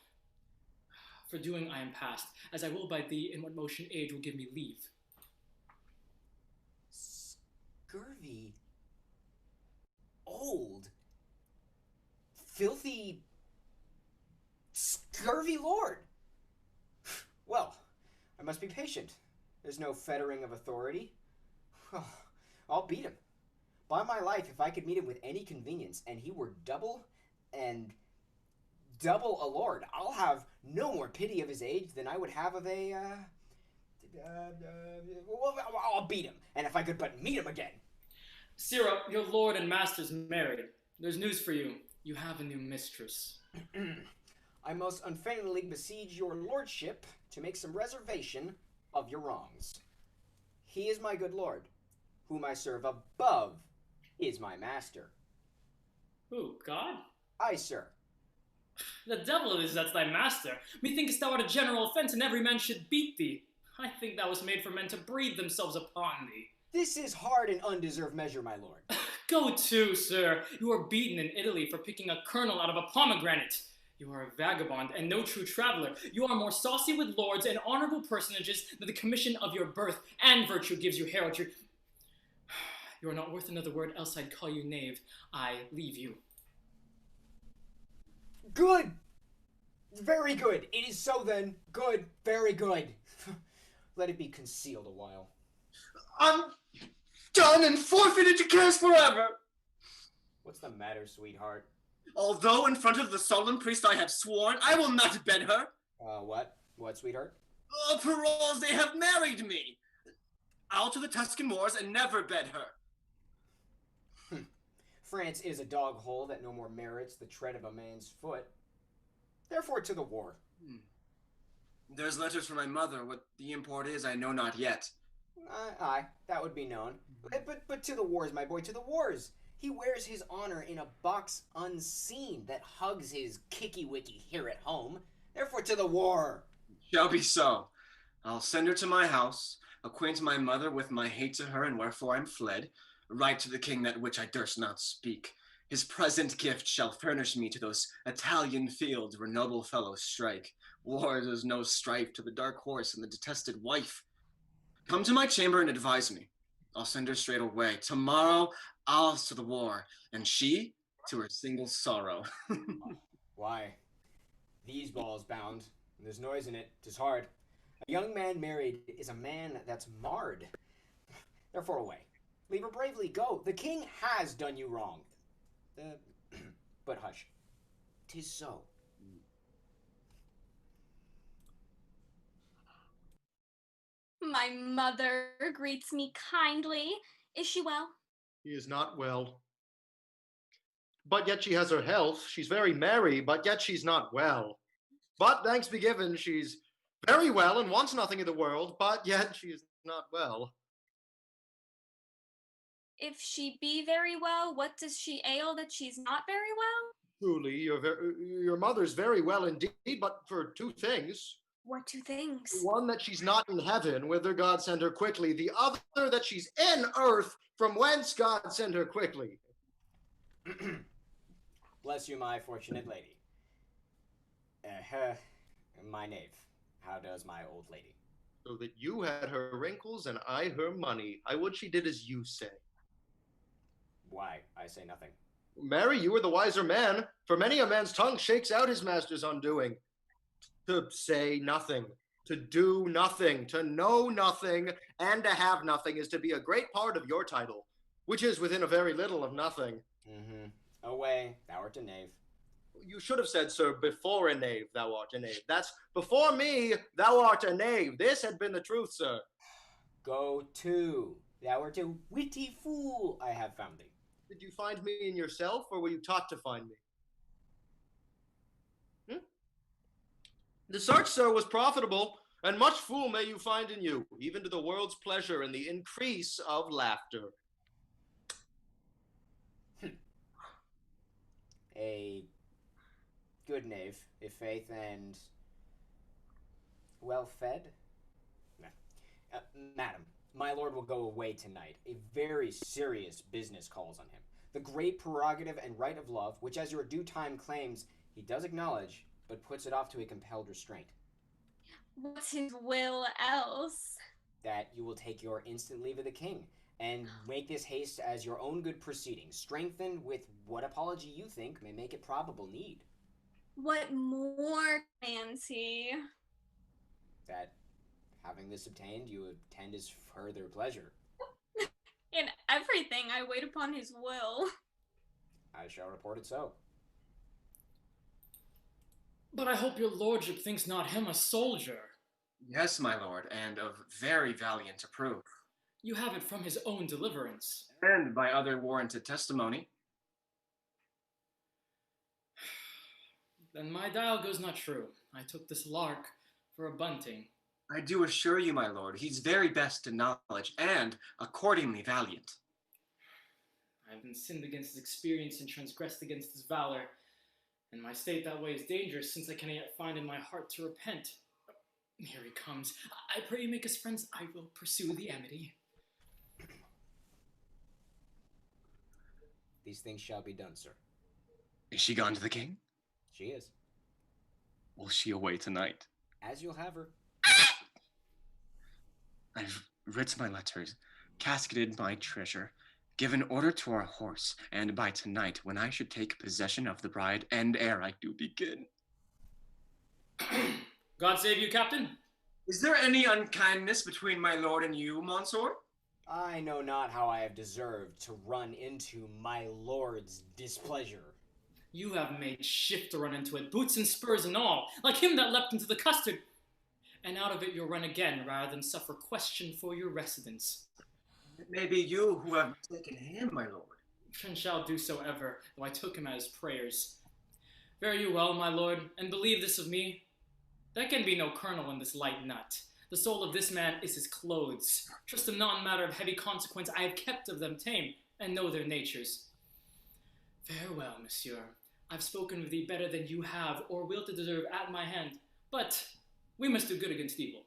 For doing I am past, as I will by thee in what motion age will give me leave. Scurvy. Old. Filthy. Scurvy lord. Well, I must be patient. There's no fettering of authority. I'll beat him. By my life, if I could meet him with any convenience, and he were double a lord, I'll have no more pity of his age than I would have of a, I'll beat him, and if I could but meet him again. Sirrah, your lord and master's married. There's news for you. You have a new mistress. I most unfeignedly beseech your lordship to make some reservation of your wrongs. He is my good lord, whom I serve above is my master. Who, God? Aye, sir. The devil it is that's thy master. Methinkest thou art a general offense, and every man should beat thee. I think thou was made for men to breathe themselves upon thee. This is hard and undeserved measure, my lord. Go to, sir. You are beaten in Italy for picking a kernel out of a pomegranate. You are a vagabond and no true traveler. You are more saucy with lords and honorable personages than the commission of your birth and virtue gives you heraldry. You are not worth another word, else I'd call you knave. I leave you. Good! Very good. It is so then. Good. Very good. Let it be concealed a while. I'm done and forfeited to cares forever. What's the matter, sweetheart? Although in front of the solemn priest I have sworn, I will not bed her. What? What, sweetheart? Parolles, they have married me. I'll to the Tuscan moors and never bed her. France is a dog hole that no more merits the tread of a man's foot. Therefore to the war. There's letters from my mother. What the import is, I know not yet. Aye, that would be known. But to the wars, my boy, to the wars. He wears his honor in a box unseen that hugs his kicky-wicky here at home. Therefore to the war. Shall be so. I'll send her to my house, acquaint my mother with my hate to her and wherefore I'm fled, write to the king that which I durst not speak. His present gift shall furnish me to those Italian fields where noble fellows strike. War is no strife to the dark horse and the detested wife. Come to my chamber and advise me. I'll send her straight away. Tomorrow I'll to the war, and she to her single sorrow. Why, these balls bound, and there's noise in it, 'tis hard. A young man married is a man that's marred. Therefore away. Leave her bravely, go. The king has done you wrong. But hush, 'tis so. My mother greets me kindly. Is she well? She is not well. But yet she has her health. She's very merry, but yet she's not well. But thanks be given, she's very well and wants nothing in the world, but yet she is not well. If she be very well, what does she ail that she's not very well? Truly, your mother's very well indeed, but for two things. What two things? One, that she's not in heaven, whither God send her quickly. The other, that she's in earth, from whence God send her quickly. Bless you, my fortunate lady. My knave. How does my old lady? So that you had her wrinkles and I her money. I would she did as you say. Why, I say nothing. Marry, you are the wiser man, for many a man's tongue shakes out his master's undoing. To say nothing, to do nothing, to know nothing, and to have nothing is to be a great part of your title, which is within a very little of nothing. Away, thou art a knave. You should have said, sir, before a knave, thou art a knave. That's before me, thou art a knave. This had been the truth, sir. Go to, thou art a witty fool, I have found thee. Did you find me in yourself, or were you taught to find me? The search, sir, was profitable, and much fool may you find in you, even to the world's pleasure and the increase of laughter. A good knave, if faith and well fed? Madam, my lord will go away tonight. A very serious business calls on him. The great prerogative and right of love, which as your due time claims, he does acknowledge, but puts it off to a compelled restraint. What's his will else? That you will take your instant leave of the king, and make this haste as your own good proceeding, strengthened with what apology you think may make it probable need. What more demands he? That, having this obtained, you attend his further pleasure. In everything I wait upon his will. I shall report it so. But I hope your lordship thinks not him a soldier. Yes, my lord, and of very valiant to prove. You have it from his own deliverance. And by other warranted testimony. Then my dial goes not true. I took this lark for a bunting. I do assure you, my lord, he's very best in knowledge, and accordingly valiant. I have been sinned against his experience and transgressed against his valor, and my state that way is dangerous, since I cannot yet find in my heart to repent. Here he comes. I pray you make us friends. I will pursue the amity. These things shall be done, sir. Is she gone to the king? She is. Will she away tonight? As you'll have her. I've writ my letters, casketed my treasure, given order to our horse, and by tonight, when I should take possession of the bride, and ere I do begin. God save you, Captain. Is there any unkindness between my lord and you, Monsieur? I know not how I have deserved to run into my lord's displeasure. You have made shift to run into it, boots and spurs and all, like him that leapt into the custard. And out of it you'll run again, rather than suffer question for your residence. It may be you who have taken him, my lord. And shall do so ever, though I took him at his prayers. Fare you well, my lord, and believe this of me. There can be no kernel in this light nut. The soul of this man is his clothes. Trust them not in matter of heavy consequence. I have kept of them tame, and know their natures. Farewell, monsieur. I've spoken with thee better than you have, or will to deserve at my hand. But we must do good against evil.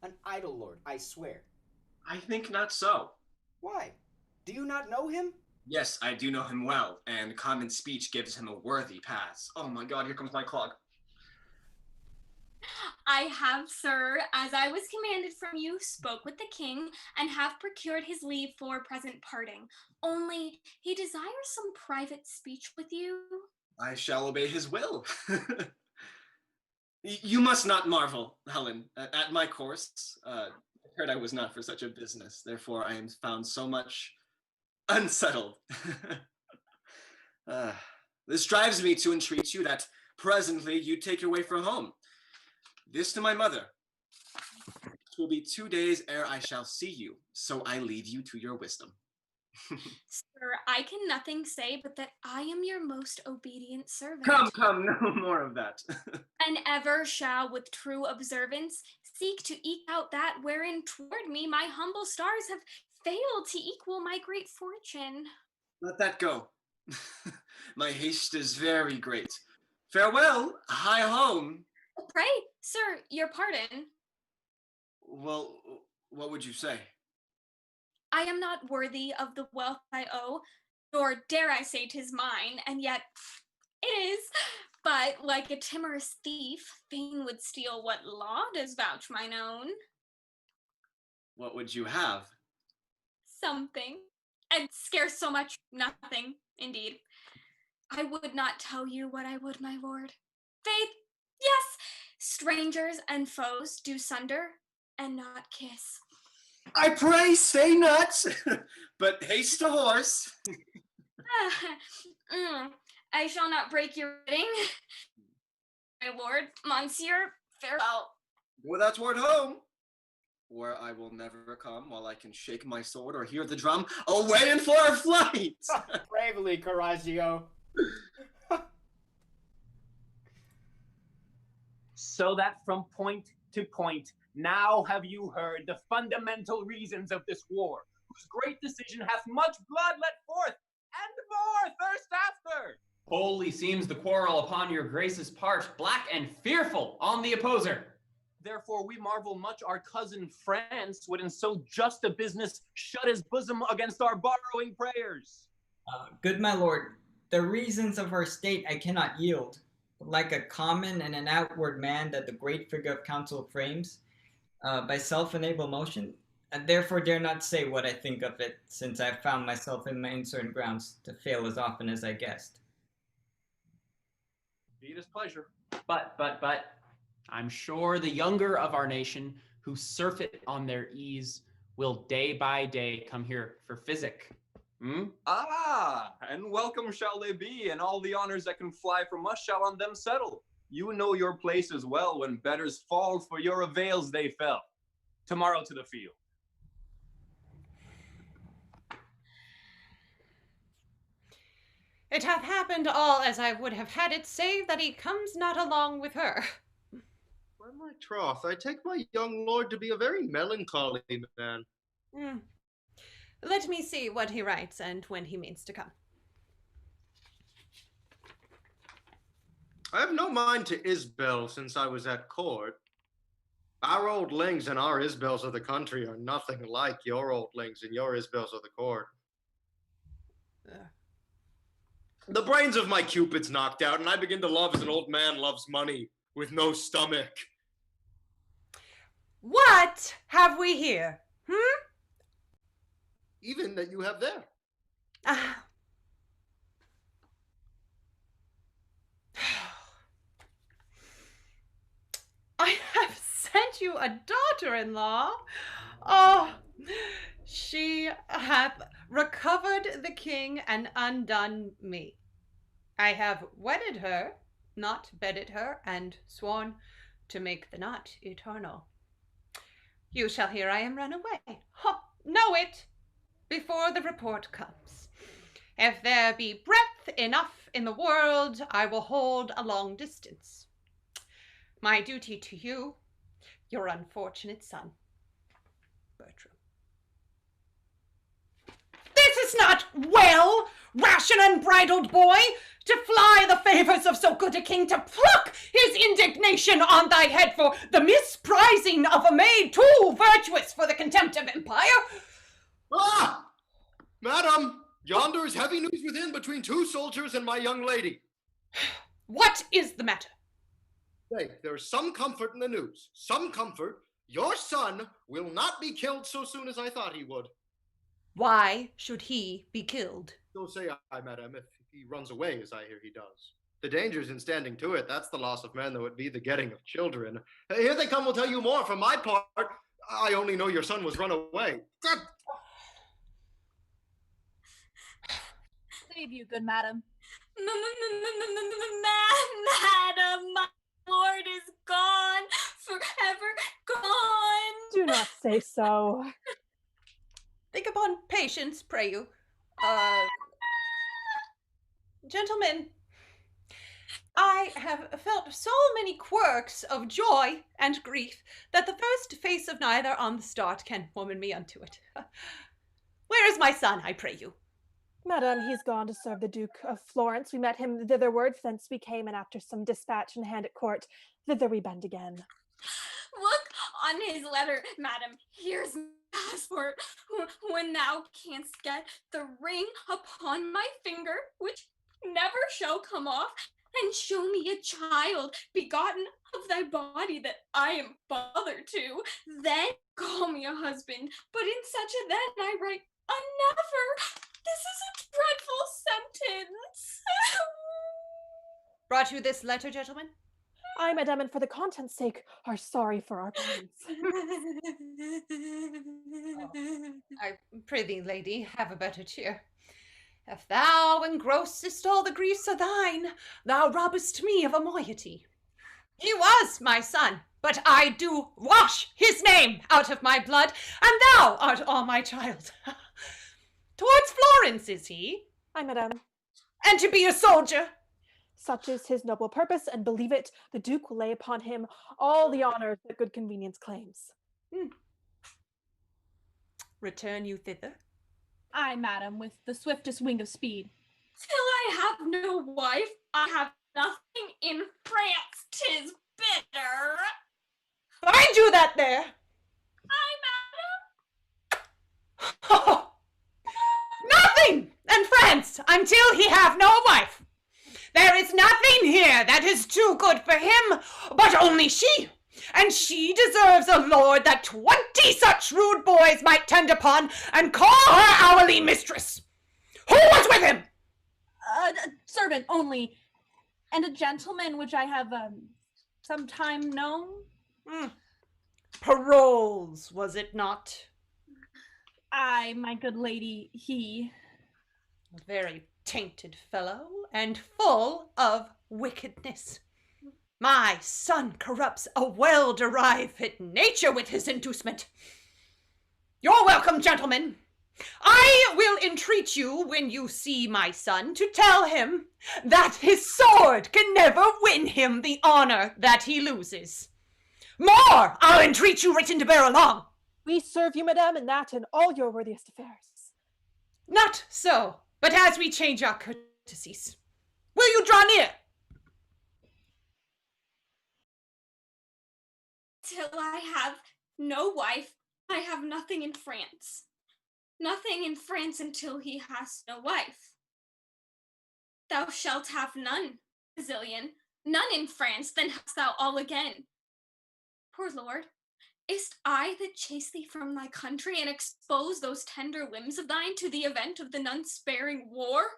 An idle lord, I swear. I think not so. Why? Do you not know him? Yes, I do know him well, and common speech gives him a worthy pass. Oh my god, here comes my clog. I have, sir, as I was commanded from you, spoke with the king, and have procured his leave for present parting. Only he desires some private speech with you. I shall obey his will. You must not marvel, Helen, at my course. I heard I was not for such a business, therefore I am found so much unsettled. This drives me to entreat you that presently you take your way for home. This to my mother. It will be 2 days ere I shall see you, so I leave you to your wisdom. Sir, I can nothing say but that I am your most obedient servant. Come, no more of that. And ever shall with true observance seek to eke out that wherein toward me my humble stars have failed to equal my great fortune. Let that go. My haste is very great. Farewell, hie home. Pray, sir, your pardon. Well, what would you say? I am not worthy of the wealth I owe, nor dare I say 'tis mine, and yet it is. But like a timorous thief, fain would steal what law does vouch mine own. What would you have? Something, and scarce so much, nothing, indeed. I would not tell you what I would, my lord. Faith, yes, strangers and foes do sunder and not kiss. I pray, say not, but haste a horse. I shall not break your wedding. My lord, monsieur, farewell. Go thou toward home, where I will never come while I can shake my sword or hear the drum. Away and for our flight! Bravely, Coraggio. So that from point to point, now have you heard the fundamental reasons of this war, whose great decision hath much blood let forth, and more thirst after. Holy seems the quarrel upon your grace's part, black and fearful on the opposer. Therefore we marvel much our cousin France would in so just a business shut his bosom against our borrowing prayers. Good my lord, the reasons of our state I cannot yield. Like a common and an outward man that the great figure of counsel frames, by self-enabled motion, and therefore dare not say what I think of it, since I have found myself in my uncertain grounds to fail as often as I guessed. Be it his pleasure. But, I'm sure the younger of our nation, who surfeit on their ease, will day by day come here for physic. And welcome shall they be, and all the honors that can fly from us shall on them settle. You know your place as well when betters fall, for your avails they fell. Tomorrow to the field. It hath happened all as I would have had it, save that he comes not along with her. By my troth, I take my young lord to be a very melancholy man. Let me see what he writes and when he means to come. I have no mind to Isbel since I was at court. Our old lings and our Isbels of the country are nothing like your old lings and your Isbels of the court. The brains of my Cupid's knocked out, and I begin to love as an old man loves money, with no stomach. What have we here? Even that you have there. I have sent you a daughter-in-law. Oh, she hath recovered the king and undone me. I have wedded her, not bedded her, and sworn to make the knot eternal. You shall hear I am run away. Know it before the report comes. If there be breadth enough in the world, I will hold a long distance. My duty to you, your unfortunate son, Bertram. This is not well, rash and unbridled boy, to fly the favors of so good a king, to pluck his indignation on thy head for the misprizing of a maid too virtuous for the contempt of empire. Madam, yonder is heavy news within between two soldiers and my young lady. What is the matter? Hey, there's some comfort in the news. Some comfort. Your son will not be killed so soon as I thought he would. Why should he be killed? So say I, madam, if he runs away, as I hear he does. The danger's in standing to it. That's the loss of men, though it be the getting of children. Here they come will tell you more. For my part, I only know your son was run away. Save you, good madam. Madam, my lord is gone, forever gone. Do not say so. Think upon patience, pray you. Gentlemen, I have felt so many quirks of joy and grief that the first face of neither on the start can woman me unto it. Where is my son, I pray you? Madam, he's gone to serve the Duke of Florence. We met him thitherward, thence we came, and after some dispatch in hand at court, thither we bend again. Look on his letter, madam. Here's my passport. When thou canst get the ring upon my finger, which never shall come off, and show me a child begotten of thy body that I am father to, then call me a husband. But in such a then I write a never. This is a dreadful sentence. Brought you this letter, gentlemen? I, madam, and for the content's sake, are sorry for our pains. I prithee, lady, have a better cheer. If thou engrossest all the griefs of thine, thou robbest me of a moiety. He was my son, but I do wash his name out of my blood, and thou art all my child. Towards Florence is he? Ay, madam. And to be a soldier? Such is his noble purpose, and believe it, the Duke will lay upon him all the honors that good convenience claims. Return you thither? Ay, madam, with the swiftest wing of speed. Till I have no wife, I have nothing in France. 'Tis bitter. Find you that there! Ay, madam. Oh, nothing in France until he have no wife. There is nothing here that is too good for him, but only she. And she deserves a lord that 20 such rude boys might tend upon and call her hourly mistress. Who was with him? A servant only, and a gentleman which I have some time known. Parolles, was it not? Aye, my good lady, he. A very tainted fellow, and full of wickedness. My son corrupts a well-derived nature with his inducement. You're welcome, gentlemen. I will entreat you, when you see my son, to tell him that his sword can never win him the honor that he loses. More I'll entreat you written to bear along. We serve you, madam, in that and all your worthiest affairs. Not so, but as we change our courtesies. Will you draw near? Till I have no wife, I have nothing in France. Nothing in France until he has no wife. Thou shalt have none, Brazilian, none in France, then hast thou all again. Poor lord, is't I that chase thee from thy country and expose those tender limbs of thine to the event of the none-sparing war?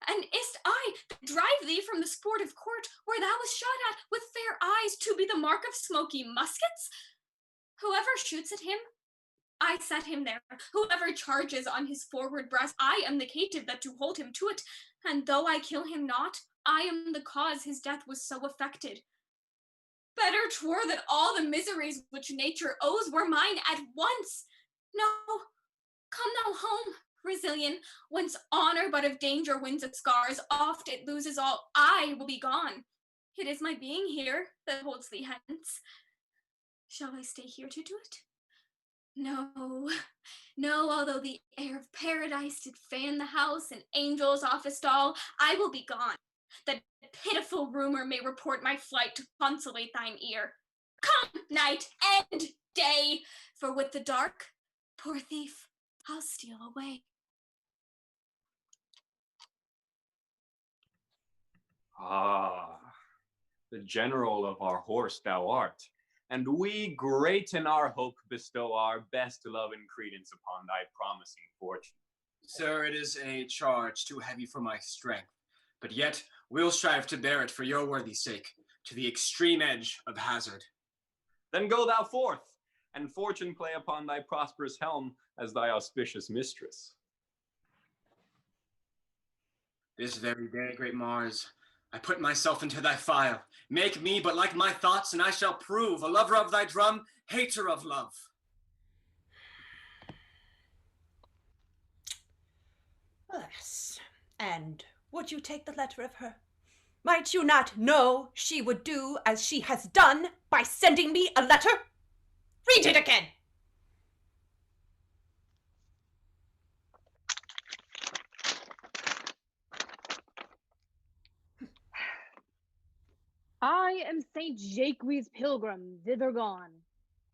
And is't I that drive thee from the sportive court where thou wast shot at with fair eyes to be the mark of smoky muskets? Whoever shoots at him, I set him there. Whoever charges on his forward breast, I am the caitiff that to hold him to it. And though I kill him not, I am the cause his death was so affected. Better 'twere that all the miseries which nature owes were mine at once. No, come thou home, Brazilian, whence honor but of danger wins its scars, oft it loses all. I will be gone. It is my being here that holds thee hence. Shall I stay here to do it? No, no, although the air of paradise did fan the house and angels officed all, I will be gone, that pitiful rumor may report my flight to consolate thine ear. Come, night and day, for with the dark, poor thief, I'll steal away. Ah, the general of our horse thou art, and we, great in our hope, bestow our best love and credence upon thy promising fortune. Sir, it is a charge too heavy for my strength, but yet we'll strive to bear it for your worthy sake, to the extreme edge of hazard. Then go thou forth, and fortune play upon thy prosperous helm as thy auspicious mistress. This very day, great Mars, I put myself into thy file. Make me but like my thoughts, and I shall prove a lover of thy drum, hater of love. Yes, and would you take the letter of her? Might you not know she would do as she has done by sending me a letter? Read it again! I am Saint Jacques' pilgrim, thither gone.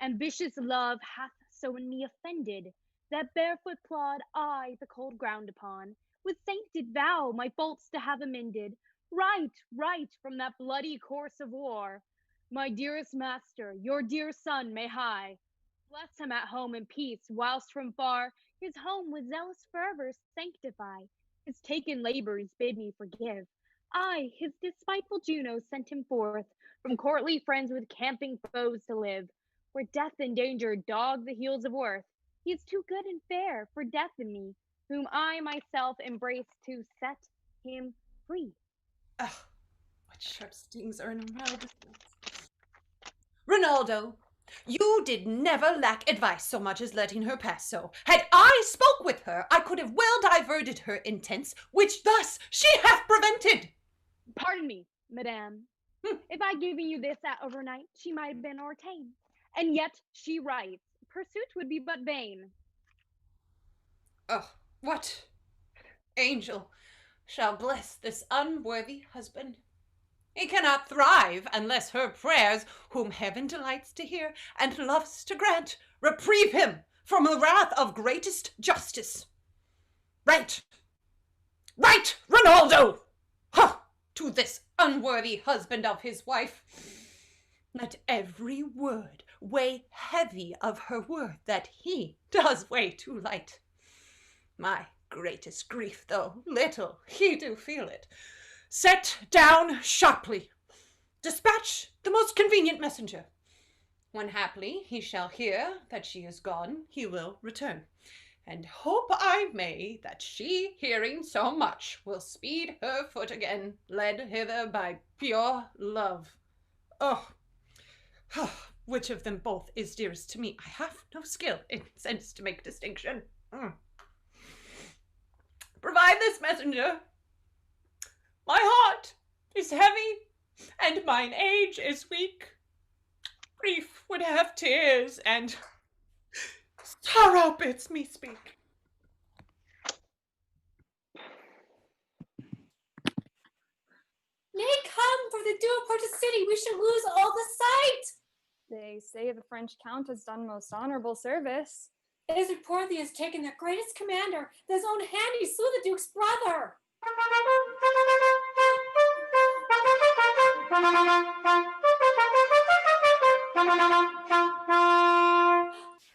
Ambitious love hath so in me offended, that barefoot plod I the cold ground upon. With saint did vow my faults to have amended, right from that bloody course of war. My dearest master, your dear son, may high bless him at home in peace, whilst from far his home with zealous fervor sanctify. His taken labors bid me forgive. I, his despiteful Juno, sent him forth from courtly friends with camping foes to live, where death and danger dog the heels of worth. He is too good and fair for death in me, whom I myself embrace to set him free. Ugh, what sharp stings are in Ronaldo. Ronaldo, you did never lack advice so much as letting her pass so. Had I spoke with her, I could have well diverted her intents, which thus she hath prevented. Pardon me, madame. If I given you this at overnight, she might have been o'erta'en. And yet she writes, pursuit would be but vain. Oh, what angel shall bless this unworthy husband? He cannot thrive unless her prayers, whom heaven delights to hear and loves to grant, reprieve him from the wrath of greatest justice. Right, Ronaldo! Ha! To this unworthy husband of his wife, let every word weigh heavy of her worth that he does weigh too light. My greatest grief, though little he do feel it, set down sharply. Dispatch the most convenient messenger. When haply he shall hear that she is gone, he will return. And hope I may that she, hearing so much, will speed her foot again, led hither by pure love. Oh, which of them both is dearest to me? I have no skill in sense to make distinction. Provide this messenger. My heart is heavy, and mine age is weak. Grief would have tears, and sorrow bids me speak. Nay, come, for the due approach the city, we should lose all the sight. They say the French count has done most honorable service. It is reported he has taken the greatest commander. With his own hand he slew the Duke's brother.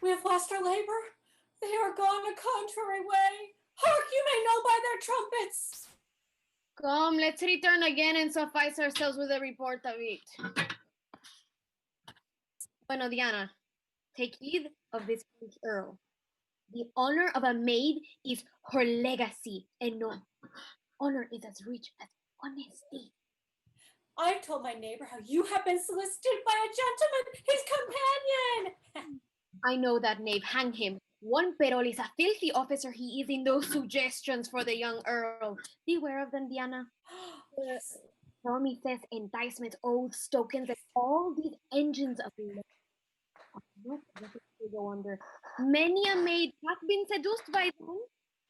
We have lost our labor. They are gone a contrary way. Hark, you may know by their trumpets. Come, let's return again and suffice ourselves with a report of it. Bueno, Diana, take heed of this French earl. The honor of a maid is her legacy, and no, honor is as rich as honesty. I've told my neighbor how you have been solicited by a gentleman, his companion. I know that knave, hang him. One Parolles is a filthy officer he is in those suggestions for the young earl. Beware of them, Diana. Promises, enticements, oaths, tokens, and all these engines of love. Go under. Many a maid hath been seduced by them,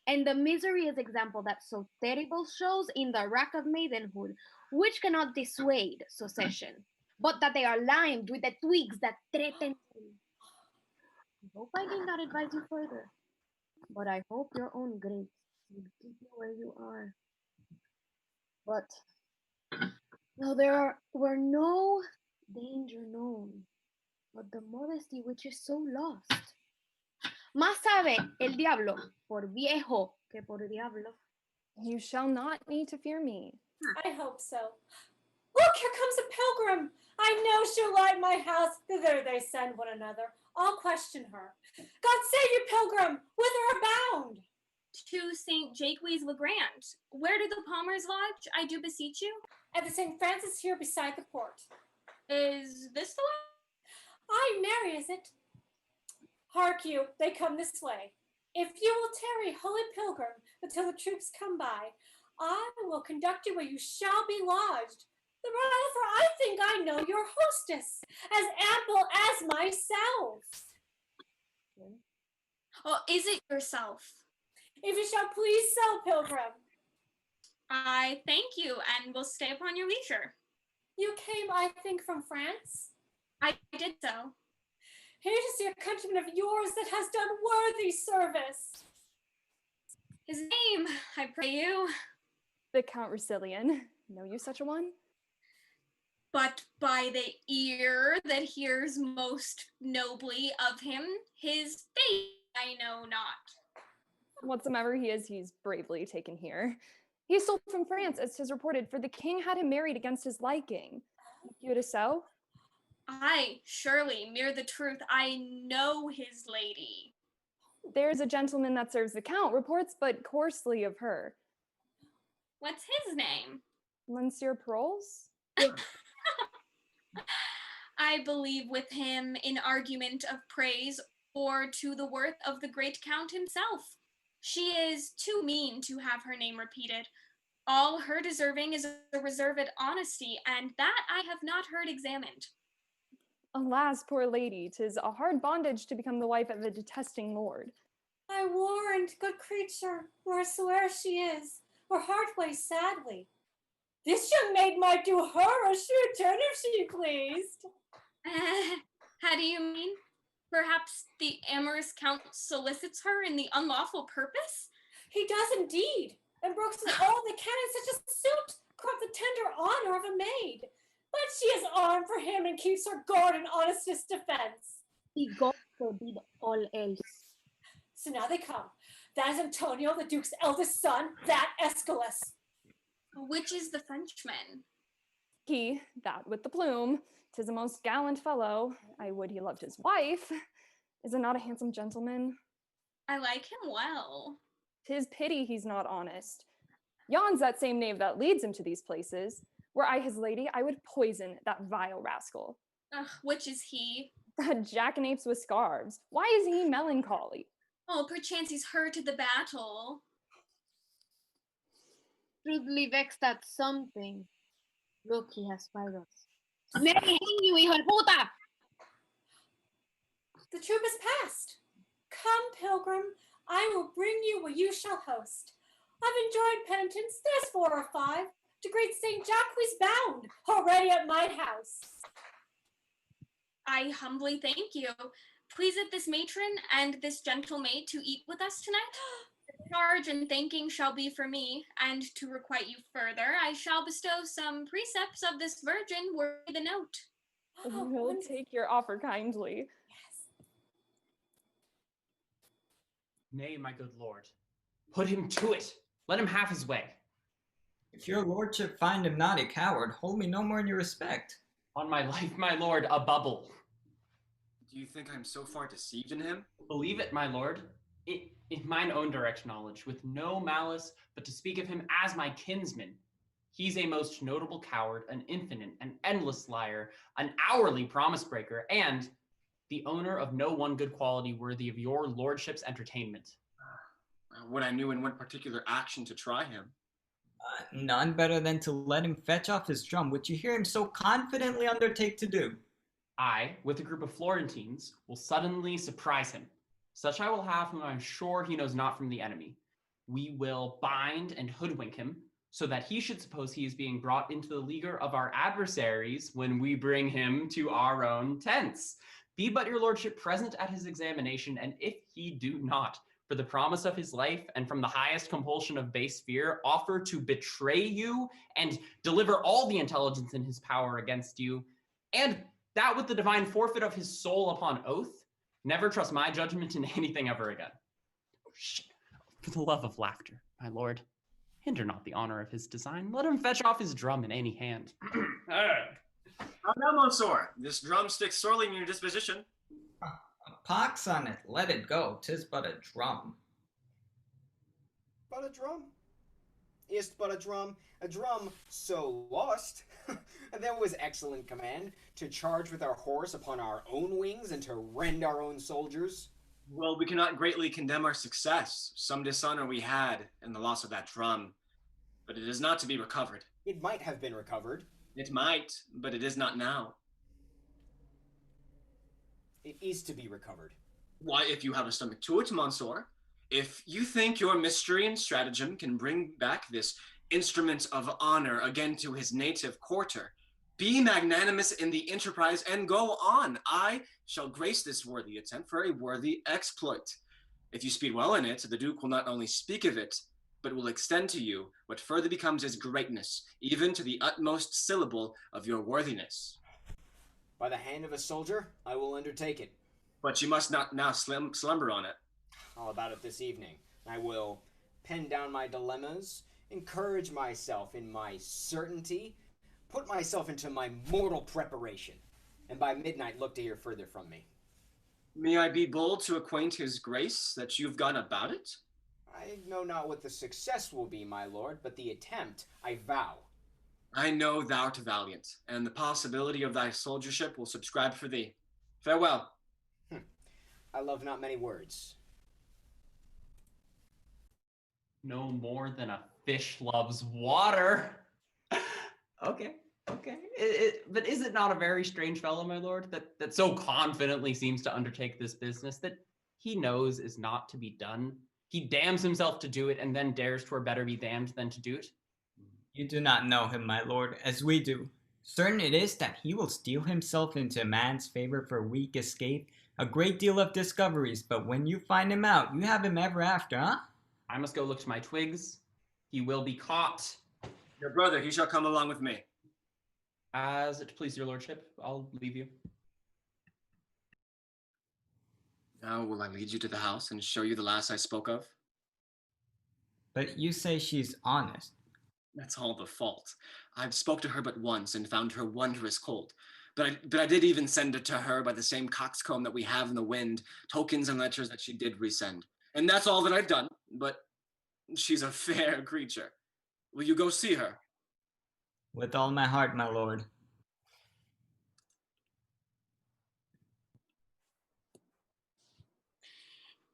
and the misery is example that so terrible shows in the rack of maidenhood, which cannot dissuade succession, but that they are limed with the twigs that threaten them. I hope I did not advise you further, but I hope your own grace will keep you where you are. But Now there were no danger known, but the modesty which is so lost. Más sabe el diablo por viejo que por diablo. You shall not need to fear me. I hope so. Look, here comes a pilgrim. I know she'll light my house. Thither they send one another. I'll question her. God save you, pilgrim. Whither abound? To St. Jacques le Grand. Where do the Palmers lodge? I do beseech you. At the St. Francis here beside the port. Is this the way? Aye, nary is it. Hark you, they come this way. If you will tarry, holy pilgrim, until the troops come by, I will conduct you where you shall be lodged. The rather, for I think I know your hostess, as ample as myself. Oh, is it yourself? If you shall please so, pilgrim. I thank you, and will stay upon your leisure. You came, I think, from France? I did so. Here to see a countryman of yours that has done worthy service. His name, I pray you? The Count Russillian. Know you such a one? But by the ear that hears most nobly of him, his face I know not. Whatsoever he is, he's bravely taken here. He stole from France, as 'tis reported, for the king had him married against his liking. You it is so? Aye, surely, mere the truth, I know his lady. There's a gentleman that serves the count, reports but coarsely of her. What's his name? Monsieur Parolles? I believe with him in argument of praise or to the worth of the great count himself. She is too mean to have her name repeated. All her deserving is a reserved honesty, and that I have not heard examined. Alas, poor lady, 'tis a hard bondage to become the wife of a detesting lord. I warrant, good creature, wheresoe'er she is, her heart weighs sadly. This young maid might do her a sure turn if she pleased. How do you mean? Perhaps the amorous count solicits her in the unlawful purpose? He does indeed, and brooks all that can in such a suit corrupt the tender honor of a maid. But she is armed for him and keeps her guard in honestest defense. The God forbid all else. So now they come. That is Antonio, the Duke's eldest son, that Aeschylus. Which is the Frenchman? He, that with the plume, 'tis a most gallant fellow. I would he loved his wife. Is it not a handsome gentleman? I like him well. 'Tis pity he's not honest. Yon's that same knave that leads him to these places. Were I his lady, I would poison that vile rascal. Which is he? That jackanapes with scarves. Why is he melancholy? Oh, perchance he's hurt to the battle. Crudely vexed at something. Look, he has spied us. May I hang you, hijo de puta! The troop is past. Come, pilgrim, I will bring you where you shall host. I've enjoyed penitence, there's 4 or 5, to great St. Jacques bound, already at my house. I humbly thank you. Pleaseth this matron and this gentle maid to eat with us tonight? The charge and thanking shall be for me, and to requite you further, I shall bestow some precepts of this virgin worthy the note. We'll take your offer kindly. Nay, my good lord. Put him to it. Let him have his way. If your lordship find him not a coward, hold me no more in your respect. On my life, my lord, a bubble. Do you think I'm so far deceived in him? Believe it, my lord. In mine own direct knowledge, with no malice, but to speak of him as my kinsman. He's a most notable coward, an infinite, an endless liar, an hourly promise breaker, and the owner of no one good quality worthy of your lordship's entertainment. Would I knew in what particular action to try him. None better than to let him fetch off his drum, which you hear him so confidently undertake to do. I, with a group of Florentines, will suddenly surprise him. Such I will have whom I'm sure he knows not from the enemy. We will bind and hoodwink him, so that he should suppose he is being brought into the leaguer of our adversaries when we bring him to our own tents. Be but your lordship present at his examination, and if he do not, for the promise of his life and from the highest compulsion of base fear, offer to betray you and deliver all the intelligence in his power against you, and that with the divine forfeit of his soul upon oath, never trust my judgment in anything ever again. Oh, shit. For the love of laughter, my lord, hinder not the honor of his design. Let him fetch off his drum in any hand. How now, Monsieur? This drum sticks sorely in your disposition. A pox on it, let it go, 'tis but a drum. But a drum? Is't but a drum so lost. There was excellent command to charge with our horse upon our own wings and to rend our own soldiers. Well, we cannot greatly condemn our success. Some dishonor we had in the loss of that drum, but it is not to be recovered. It might have been recovered. It might, but it is not now. It is to be recovered. Why, if you have a stomach to it, Monsieur, if you think your mystery and stratagem can bring back this instrument of honor again to his native quarter, be magnanimous in the enterprise and go on. I shall grace this worthy attempt for a worthy exploit. If you speed well in it, the Duke will not only speak of it, but will extend to you what further becomes his greatness, even to the utmost syllable of your worthiness. By the hand of a soldier, I will undertake it. But you must not now slumber on it. All about it this evening. I will pen down my dilemmas, encourage myself in my certainty, put myself into my mortal preparation, and by midnight look to hear further from me. May I be bold to acquaint his grace that you've gone about it? I know not what the success will be, my lord, but the attempt I vow. I know thou'rt valiant, and the possibility of thy soldiership will subscribe for thee. Farewell. I love not many words. No more than a fish loves water. Okay. But is it not a very strange fellow, my lord, that so confidently seems to undertake this business that he knows is not to be done? He damns himself to do it and then dares 'twere better be damned than to do it? You do not know him, my lord, as we do. Certain it is that he will steel himself into man's favor for weak escape, a great deal of discoveries, but when you find him out, you have him ever after, huh? I must go look to my twigs. He will be caught. Your brother, he shall come along with me. As it please your lordship, I'll leave you. Now will I lead you to the house and show you the lass I spoke of? But you say she's honest. That's all the fault. I've spoke to her but once and found her wondrous cold. But I did even send it to her by the same coxcomb that we have in the wind, tokens and letters that she did resend. And that's all that I've done, but she's a fair creature. Will you go see her? With all my heart, my lord.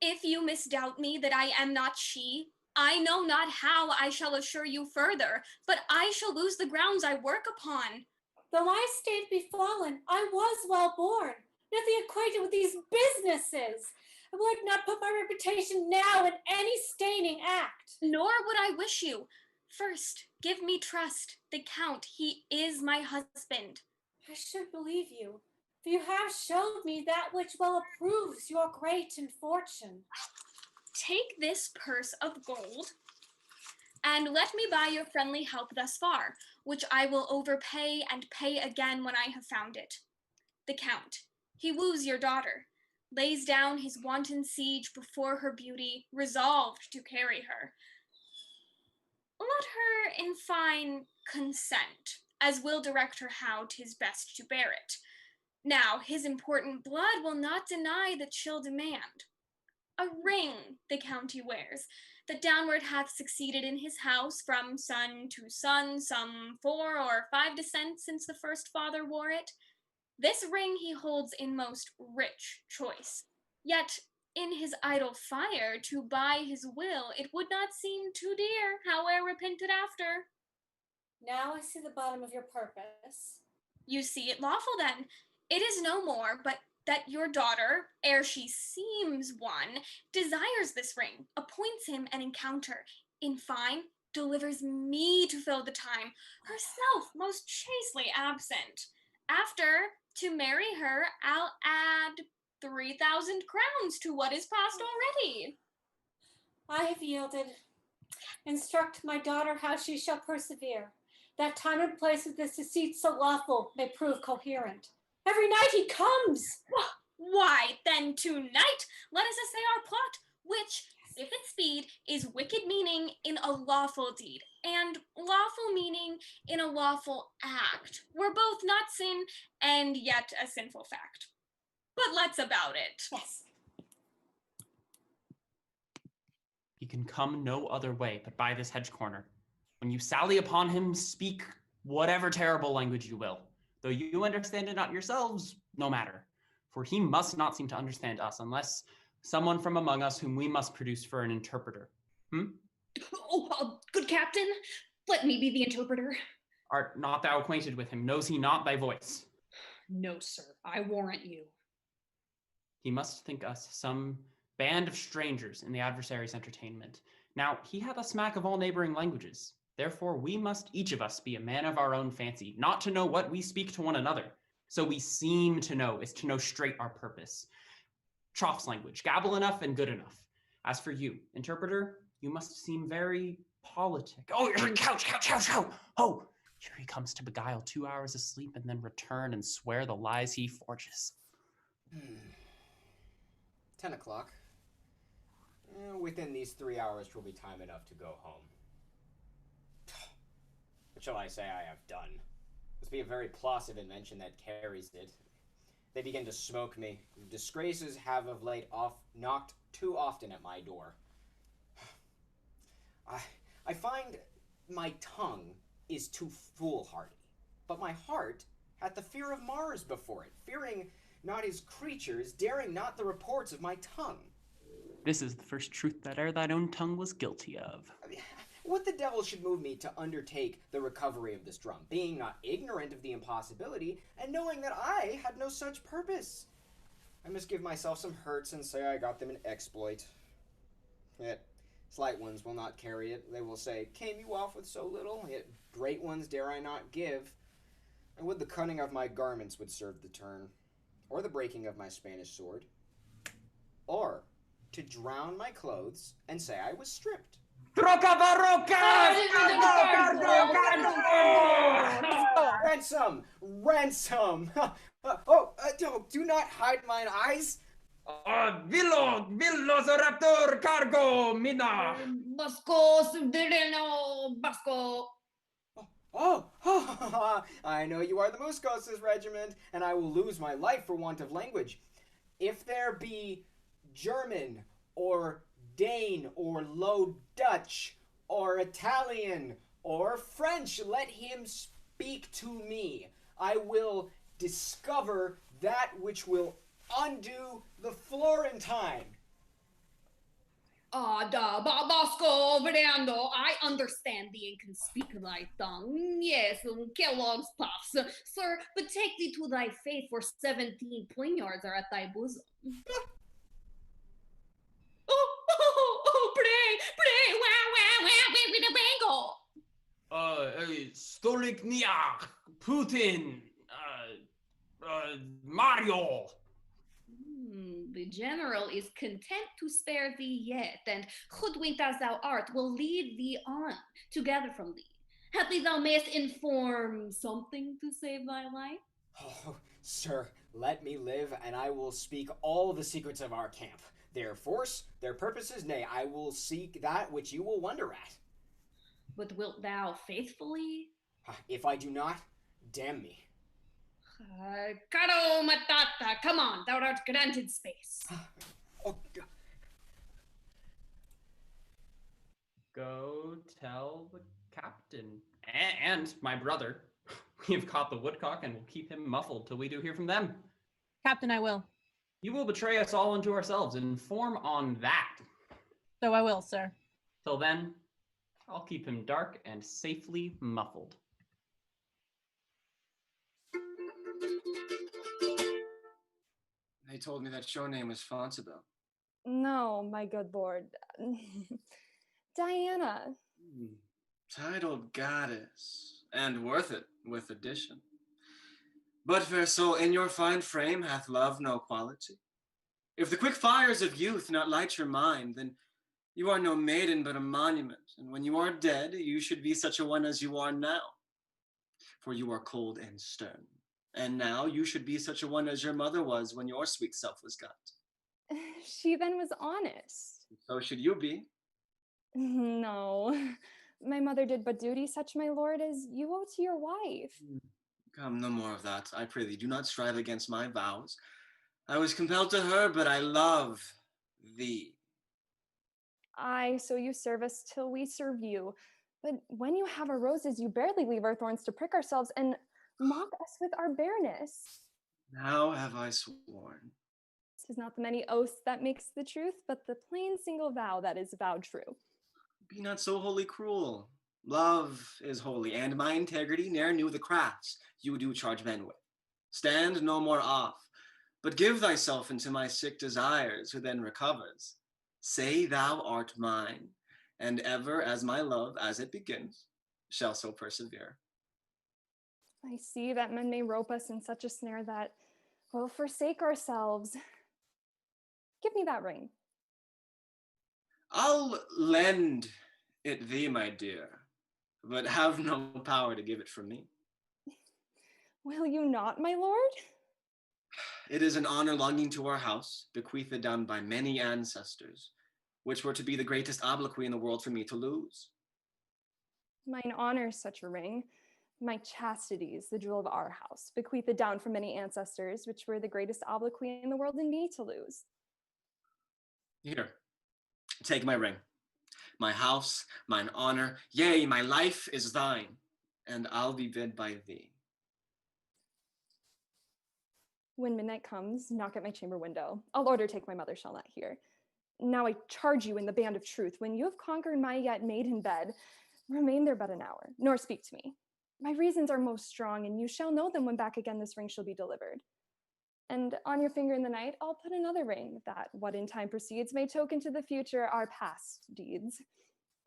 If you misdoubt me that I am not she, I know not how I shall assure you further, but I shall lose the grounds I work upon. Though my state be fallen, I was well born, nothing acquainted with these businesses. I would not put my reputation now in any staining act. Nor would I wish you. First, give me trust. The Count, he is my husband. I should believe you, for you have showed me that which well approves your great fortune. Take this purse of gold, and let me buy your friendly help thus far, which I will overpay and pay again when I have found it. The Count, he woos your daughter, lays down his wanton siege before her beauty, resolved to carry her. Let her, in fine, consent, as will direct her how 'tis best to bear it. Now, his important blood will not deny the chill demand. A ring the Count he wears, that downward hath succeeded in his house from son to son, some 4 or 5 descents since the first father wore it. This ring he holds in most rich choice, yet in his idle fire to buy his will it would not seem too dear, howe'er repented after. Now I see the bottom of your purpose. You see it lawful then. It is no more, but that your daughter, ere she seems one, desires this ring, appoints him an encounter, in fine, delivers me to fill the time, herself most chastely absent. After, to marry her, I'll add 3,000 crowns to what is past already. I have yielded. Instruct my daughter how she shall persevere. That time and place of this deceit so lawful may prove coherent. Every night he comes. Why, then tonight, let us essay our plot, which, if it speed, is wicked meaning in a lawful deed, and lawful meaning in a lawful act, where both not sin and yet a sinful fact. But let's about it. Yes. He can come no other way but by this hedge corner. When you sally upon him, speak whatever terrible language you will. Though you understand it not yourselves, no matter. For he must not seem to understand us unless someone from among us whom we must produce for an interpreter. Good captain, let me be the interpreter. Art not thou acquainted with him? Knows he not thy voice? No, sir, I warrant you. He must think us some band of strangers in the adversary's entertainment. Now, he hath a smack of all neighboring languages. Therefore, we must each of us be a man of our own fancy, not to know what we speak to one another. So we seem to know is to know straight our purpose. Troph's language, gabble enough and good enough. As for you, interpreter, you must seem very politic. Oh, couch. Oh, here he comes to beguile 2 hours of sleep and then return and swear the lies he forges. 10 o'clock. Within these 3 hours will be time enough to go home. What shall I say I have done? Must be a very plausive invention that carries it. They begin to smoke me. Disgraces have of late knocked too often at my door. I find my tongue is too foolhardy, but my heart hath the fear of Mars before it, fearing not his creatures, daring not the reports of my tongue. This is the first truth that e'er thine own tongue was guilty of. What the devil should move me to undertake the recovery of this drum, being not ignorant of the impossibility, and knowing that I had no such purpose? I must give myself some hurts and say I got them in exploit. Yet slight ones will not carry it. They will say, came you off with so little? Yet great ones dare I not give. And would the cunning of my garments would serve the turn, or the breaking of my Spanish sword, or to drown my clothes and say I was stripped. Ransom! Do not hide mine eyes! Velociraptor cargo, mina! Basco, subdireno, Basco. I know you are the Muscos' regiment, and I will lose my life for want of language. If there be German, or Dane, or Low Dutch, or Italian, or French, let him speak to me. I will discover that which will undo the Florentine. Basco, Verando, I understand thee and can speak thy tongue. Yes, Kellogg's puffs. Sir, but take thee to thy faith, for 17 poignards are at thy bosom. Pray, where the bango? Stolicniak, Putin, Mario. The general is content to spare thee yet, and hoodwinked as thou art, will lead thee on to gather from thee. Haply thou mayest inform something to save thy life. Oh, sir, let me live, and I will speak all the secrets of our camp. Their force, their purposes, nay, I will seek that which you will wonder at. But wilt thou faithfully? If I do not, damn me. Caro matata, come on, thou art granted space. Go tell the captain and my brother. We have caught the woodcock and will keep him muffled till we do hear from them. Captain, I will. You will betray us all into ourselves. Inform on that. So I will, sir. Till then, I'll keep him dark and safely muffled. They told me that your name was Fontibel. No, my good lord. Diana. Titled goddess, and worth it with addition. But, fair soul, in your fine frame hath love no quality? If the quick fires of youth not light your mind, then You are no maiden, but a monument, and when you are dead, you should be such a one as you are now. For you are cold and stern, and now you should be such a one as your mother was when your sweet self was got. She then was honest. So should you be. No, my mother did but duty such, my lord, as you owe to your wife. Come, no more of that. I pray thee, do not strive against my vows. I was compelled to her, but I love thee. Aye, so you serve us till we serve you. But when you have our roses, you barely leave our thorns to prick ourselves and mock us with our bareness. Now have I sworn. 'Tis not the many oaths that makes the truth, but the plain single vow that is vowed true. Be not so wholly cruel. Love is holy, and my integrity ne'er knew the crafts you do charge men with. Stand no more off, but give thyself into my sick desires, who then recovers. Say thou art mine, and ever as my love, as it begins, shall so persevere. I see that men may rope us in such a snare that we'll forsake ourselves. Give me that ring. I'll lend it thee, my dear, but have no power to give it from me. Will you not, my lord? It is an honor longing to our house, bequeathed down by many ancestors, which were to be the greatest obloquy in the world for me to lose. Mine honors such a ring. My chastity is the jewel of our house, bequeathed down from many ancestors, which were the greatest obloquy in the world in me to lose. Here, take my ring. My house, mine honor, yea, my life is thine, and I'll be bid by thee. When midnight comes, knock at my chamber window. I'll order take my mother shall not hear. Now I charge you in the band of truth, when you have conquered my yet maiden bed, remain there but an hour, nor speak to me. My reasons are most strong, and you shall know them when back again this ring shall be delivered. And on your finger in the night, I'll put another ring, that what in time proceeds may token to the future our past deeds.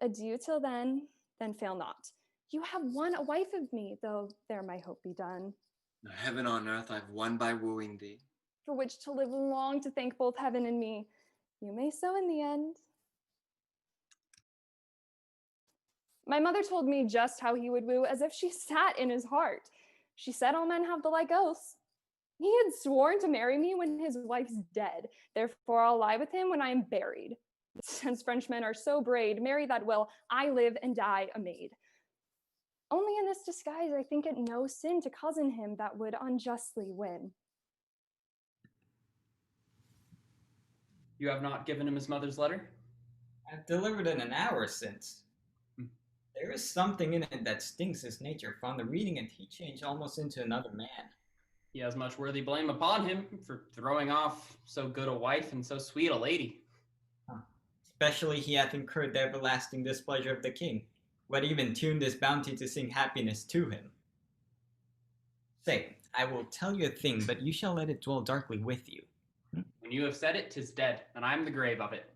Adieu till then fail not. You have won a wife of me, though there my hope be done. Heaven on earth I've won by wooing thee. For which to live long to thank both heaven and me. You may so in the end. My mother told me just how he would woo, as if she sat in his heart. She said all men have the like oaths. He had sworn to marry me when his wife's dead. Therefore I'll lie with him when I am buried. Since Frenchmen are so braid, marry that will, I live and die a maid. Only in this disguise I think it no sin to cozen him that would unjustly win. You have not given him his mother's letter? I've delivered it an hour since. There is something in it that stings his nature, for on the reading it he changed almost into another man. He has much worthy blame upon him for throwing off so good a wife and so sweet a lady. Especially he hath incurred the everlasting displeasure of the king, who had even tuned his bounty to sing happiness to him. Say, I will tell you a thing, but you shall let it dwell darkly with you. When you have said it, 'tis dead, and I am the grave of it.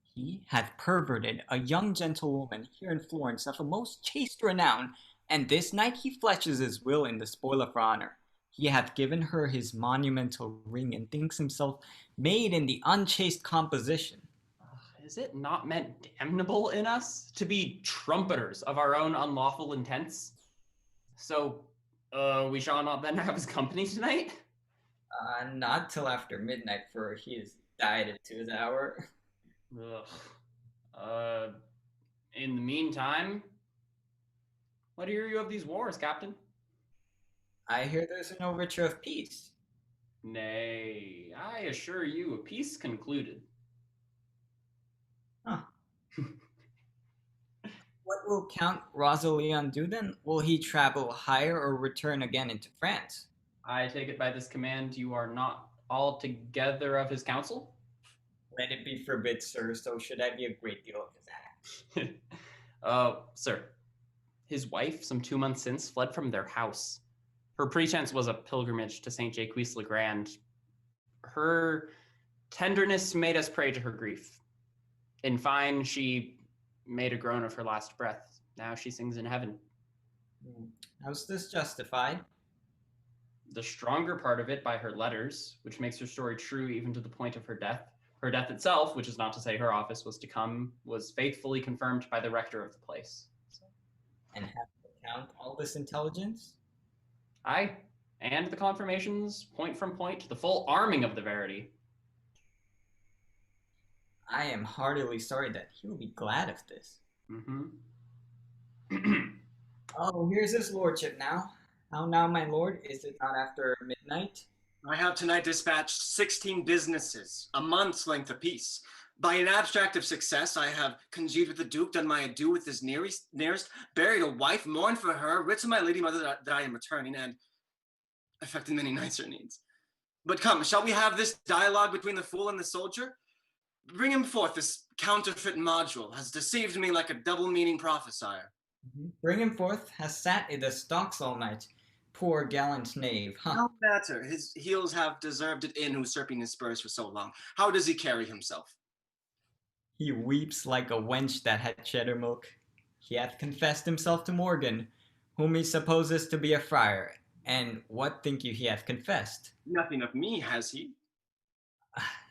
He hath perverted a young gentlewoman here in Florence of a most chaste renown, and this night he fleshes his will in the spoil of her honor. He hath given her his monumental ring, and thinks himself made in the unchaste composition. Is it not meant damnable in us to be trumpeters of our own unlawful intents? So, we shall not then have his company tonight? Not till after midnight, for he is died into his hour. Ugh. In the meantime, what hear you of these wars, Captain? I hear there's an overture of peace. Nay, I assure you, a peace concluded. What will Count Rosalion do then? Will he travel higher or return again into France? I take it by this command you are not altogether of his counsel? Let it be forbid, sir, so should I be a great deal of his act. Sir, his wife, some 2 months since, fled from their house. Her pretense was a pilgrimage to St. Jacques-le-Grand. Her tenderness made us prey to her grief. In fine, she made a groan of her last breath. Now she sings in heaven. How's this justified? The stronger part of it by her letters, which makes her story true even to the point of her death. Her death itself, which is not to say her office was to come, was faithfully confirmed by the rector of the place. And have to count all this intelligence? Aye, and the confirmations, point from point, to the full arming of the verity. I am heartily sorry that he will be glad of this. Oh, here's his lordship now. How now, my lord? Is it not after midnight? I have tonight dispatched 16 businesses, a month's length apiece. By an abstract of success, I have congealed with the Duke, done my adieu with his nearest, buried a wife, mourned for her, writ to my lady mother that I am returning, and effected many nicer needs. But come, shall we have this dialogue between the fool and the soldier? Bring him forth, this counterfeit module has deceived me like a double-meaning prophesier. Bring him forth, has sat in the stocks all night. Poor gallant knave, huh? No matter, his heels have deserved it in usurping his spurs for so long. How does he carry himself? He weeps like a wench that had cheddar milk. He hath confessed himself to Morgan, whom he supposes to be a friar. And what think you he hath confessed? Nothing of me, has he?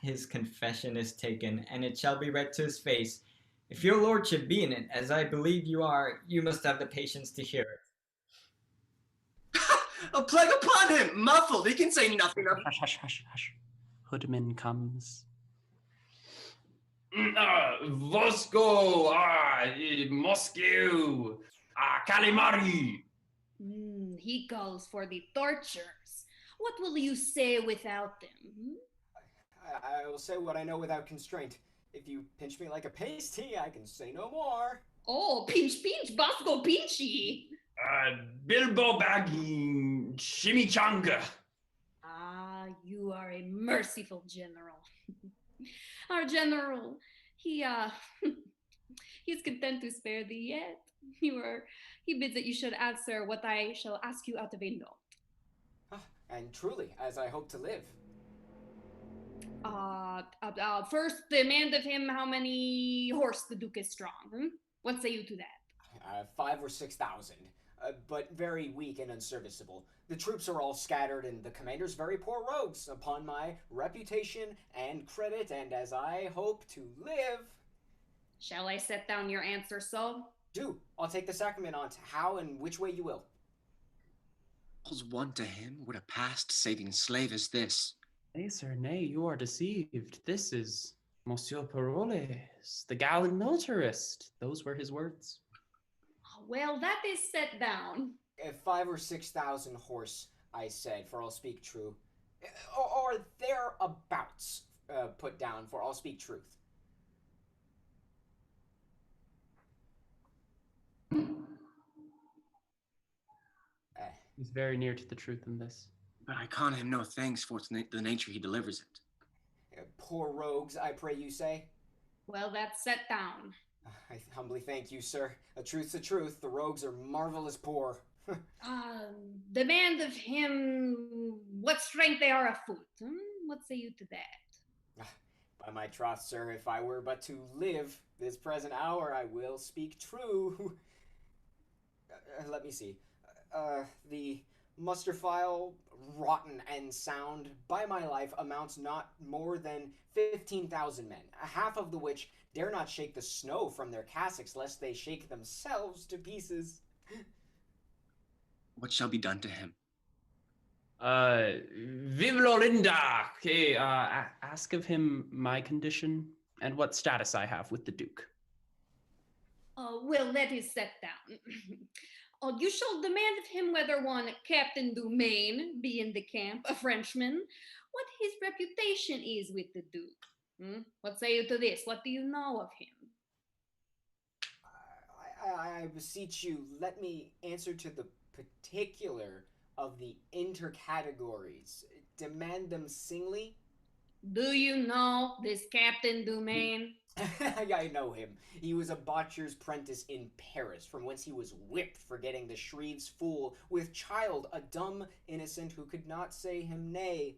His confession is taken, and it shall be read to his face. If your lordship be in it, as I believe you are, you must have the patience to hear it. A plague upon him! Muffled, he can say nothing of... Hush, hush, hush, hush. Hoodman comes. Vosko, Moscow, Calimari. He calls for the tortures. What will you say without them? I will say what I know without constraint. If you pinch me like a pasty, I can say no more. Oh, pinch, Bosco Pinchy. Bilbo Bagging, Chimichanga. Ah, you are a merciful general. Our general, he he's content to spare thee yet. He bids that you should answer what I shall ask you out of a note. And truly, as I hope to live. First demand of him how many horse the Duke is strong. What say you to that? 5,000 or 6,000, but very weak and unserviceable. The troops are all scattered, and the commander's very poor rogues, upon my reputation and credit, and as I hope to live. Shall I set down your answer, so? Do. I'll take the sacrament on to how and which way you will. All's one to him, what a past saving slave is this? Nay, sir, nay, you are deceived. This is Monsieur Parolles, the gallant militarist. Those were his words. Well, that is set down. 5,000 or 6,000 horse, I said, for I'll speak true. Or thereabouts put down, for I'll speak truth. He's very near to the truth in this. But I con him no thanks for the nature he delivers it. Poor rogues, I pray you say? Well, that's set down. I humbly thank you, sir. A truth's a truth. The rogues are marvelous poor. Demand of him what strength they are afoot. What say you to that? By my troth, sir, if I were but to live this present hour, I will speak true. Let me see. The muster file, rotten and sound, by my life amounts not more than 15,000 men, half of the which dare not shake the snow from their cassocks lest they shake themselves to pieces. What shall be done to him? Vive Lolinda! Okay, ask of him my condition and what status I have with the Duke. Well, that is set down. You shall demand of him whether one Captain Dumaine be in the camp, a Frenchman, what his reputation is with the Duke. What say you to this? What do you know of him? I beseech you, let me answer to the particular of the intercategories. Demand them singly. Do you know this Captain Dumaine? I know him. He was a botcher's prentice in Paris, from whence he was whipped for getting the Shreve's fool with child, a dumb innocent who could not say him nay.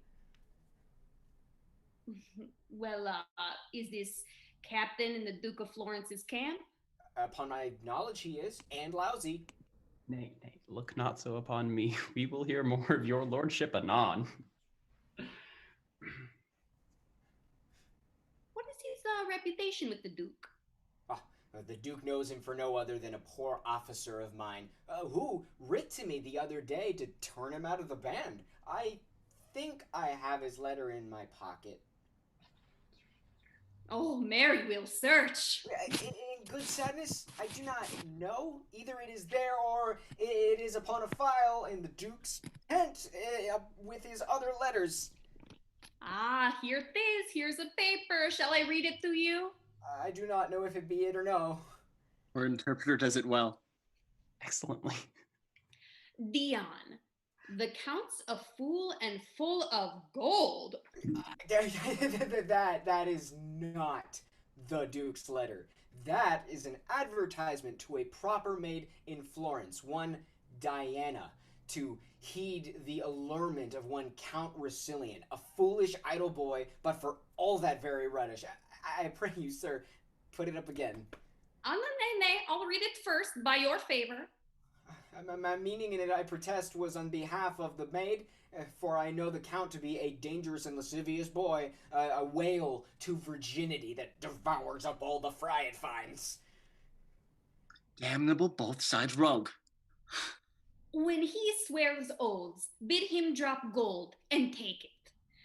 Well, is this captain in the Duke of Florence's camp? Upon my knowledge he is, and lousy. Nay, look not so upon me. We will hear more of your lordship anon. reputation with the Duke. The Duke knows him for no other than a poor officer of mine, who writ to me the other day to turn him out of the band. I think I have his letter in my pocket. Oh, Mary will search. In good sadness, I do not know. Either it is there or it is upon a file in the Duke's tent with his other letters. Ah, here it is. Here's a paper. Shall I read it to you? I do not know if it be it or no. Our interpreter does it well. Excellently. Dion, the Count's a fool and full of gold. That is not the Duke's letter. That is an advertisement to a proper maid in Florence, one Diana, to heed the allurement of one Count Russillian, a foolish idle boy, but for all that very ruddish. I pray you, sir, put it up again. Nay, I'll read it first, by your favor. My meaning in it, I protest, was on behalf of the maid, for I know the Count to be a dangerous and lascivious boy, a whale to virginity that devours up all the fry it finds. Damnable both sides rogue. When he swears oaths, bid him drop gold and take it.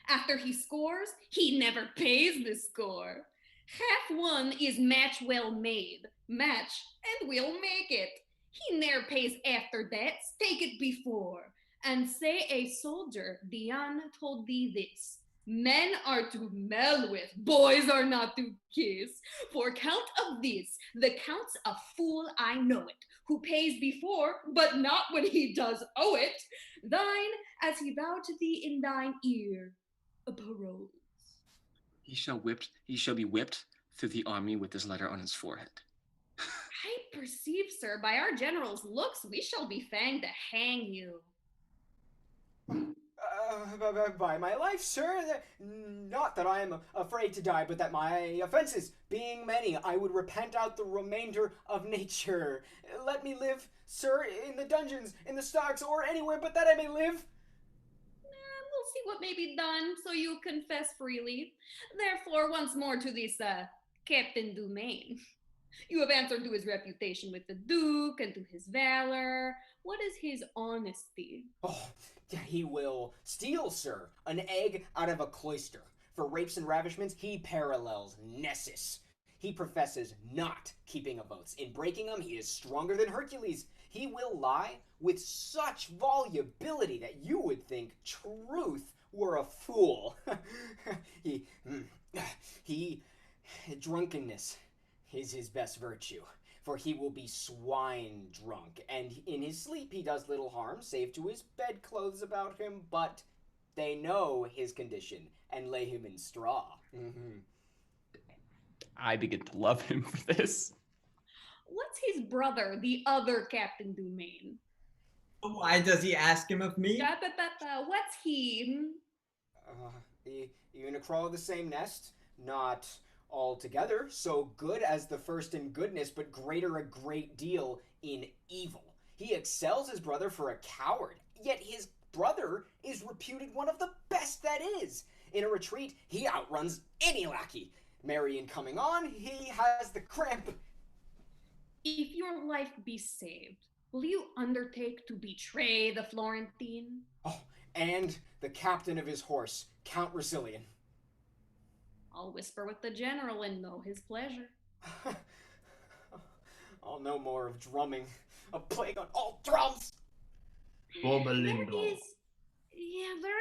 After he scores, he never pays the score. Half won is match well made. Match, and we'll make it. He ne'er pays after debts, take it before. And say a soldier, Dion, told thee this. Men are to mell with, boys are not to kiss. For count of this, the Count's a fool, I know it, who pays before, but not when he does owe it. Thine, as he vowed to thee in thine ear, a Parolles. He shall be whipped through the army with this letter on his forehead. I perceive, sir, by our general's looks, we shall be fanged to hang you. By my life, sir, not that I am afraid to die, but that my offenses, being many, I would repent out the remainder of nature. Let me live, sir, in the dungeons, in the stocks, or anywhere but that I may live. We'll see what may be done, so you confess freely. Therefore, once more to this, Captain Dumaine. You have answered to his reputation with the Duke and to his valor. What is his honesty? Oh, he will steal, sir, an egg out of a cloister. For rapes and ravishments, he parallels Nessus. He professes not keeping of oaths. In breaking them, he is stronger than Hercules. He will lie with such volubility that you would think truth were a fool. Drunkenness is his best virtue, for he will be swine drunk, and in his sleep he does little harm, save to his bedclothes about him, but they know his condition, and lay him in straw. I begin to love him for this. What's his brother, the other Captain Dumaine? Why does he ask him of me? What's he? You gonna crawl the same nest? Not altogether so good as the first in goodness, but greater a great deal in evil. He excels his brother for a coward, yet his brother is reputed one of the best that is. In a retreat, he outruns any lackey. Marion coming on, he has the cramp. If your life be saved, will you undertake to betray the Florentine? Oh, and the captain of his horse, Count Russillian. I'll whisper with the general and know his pleasure. I'll know more of drumming. A plague on all drums! There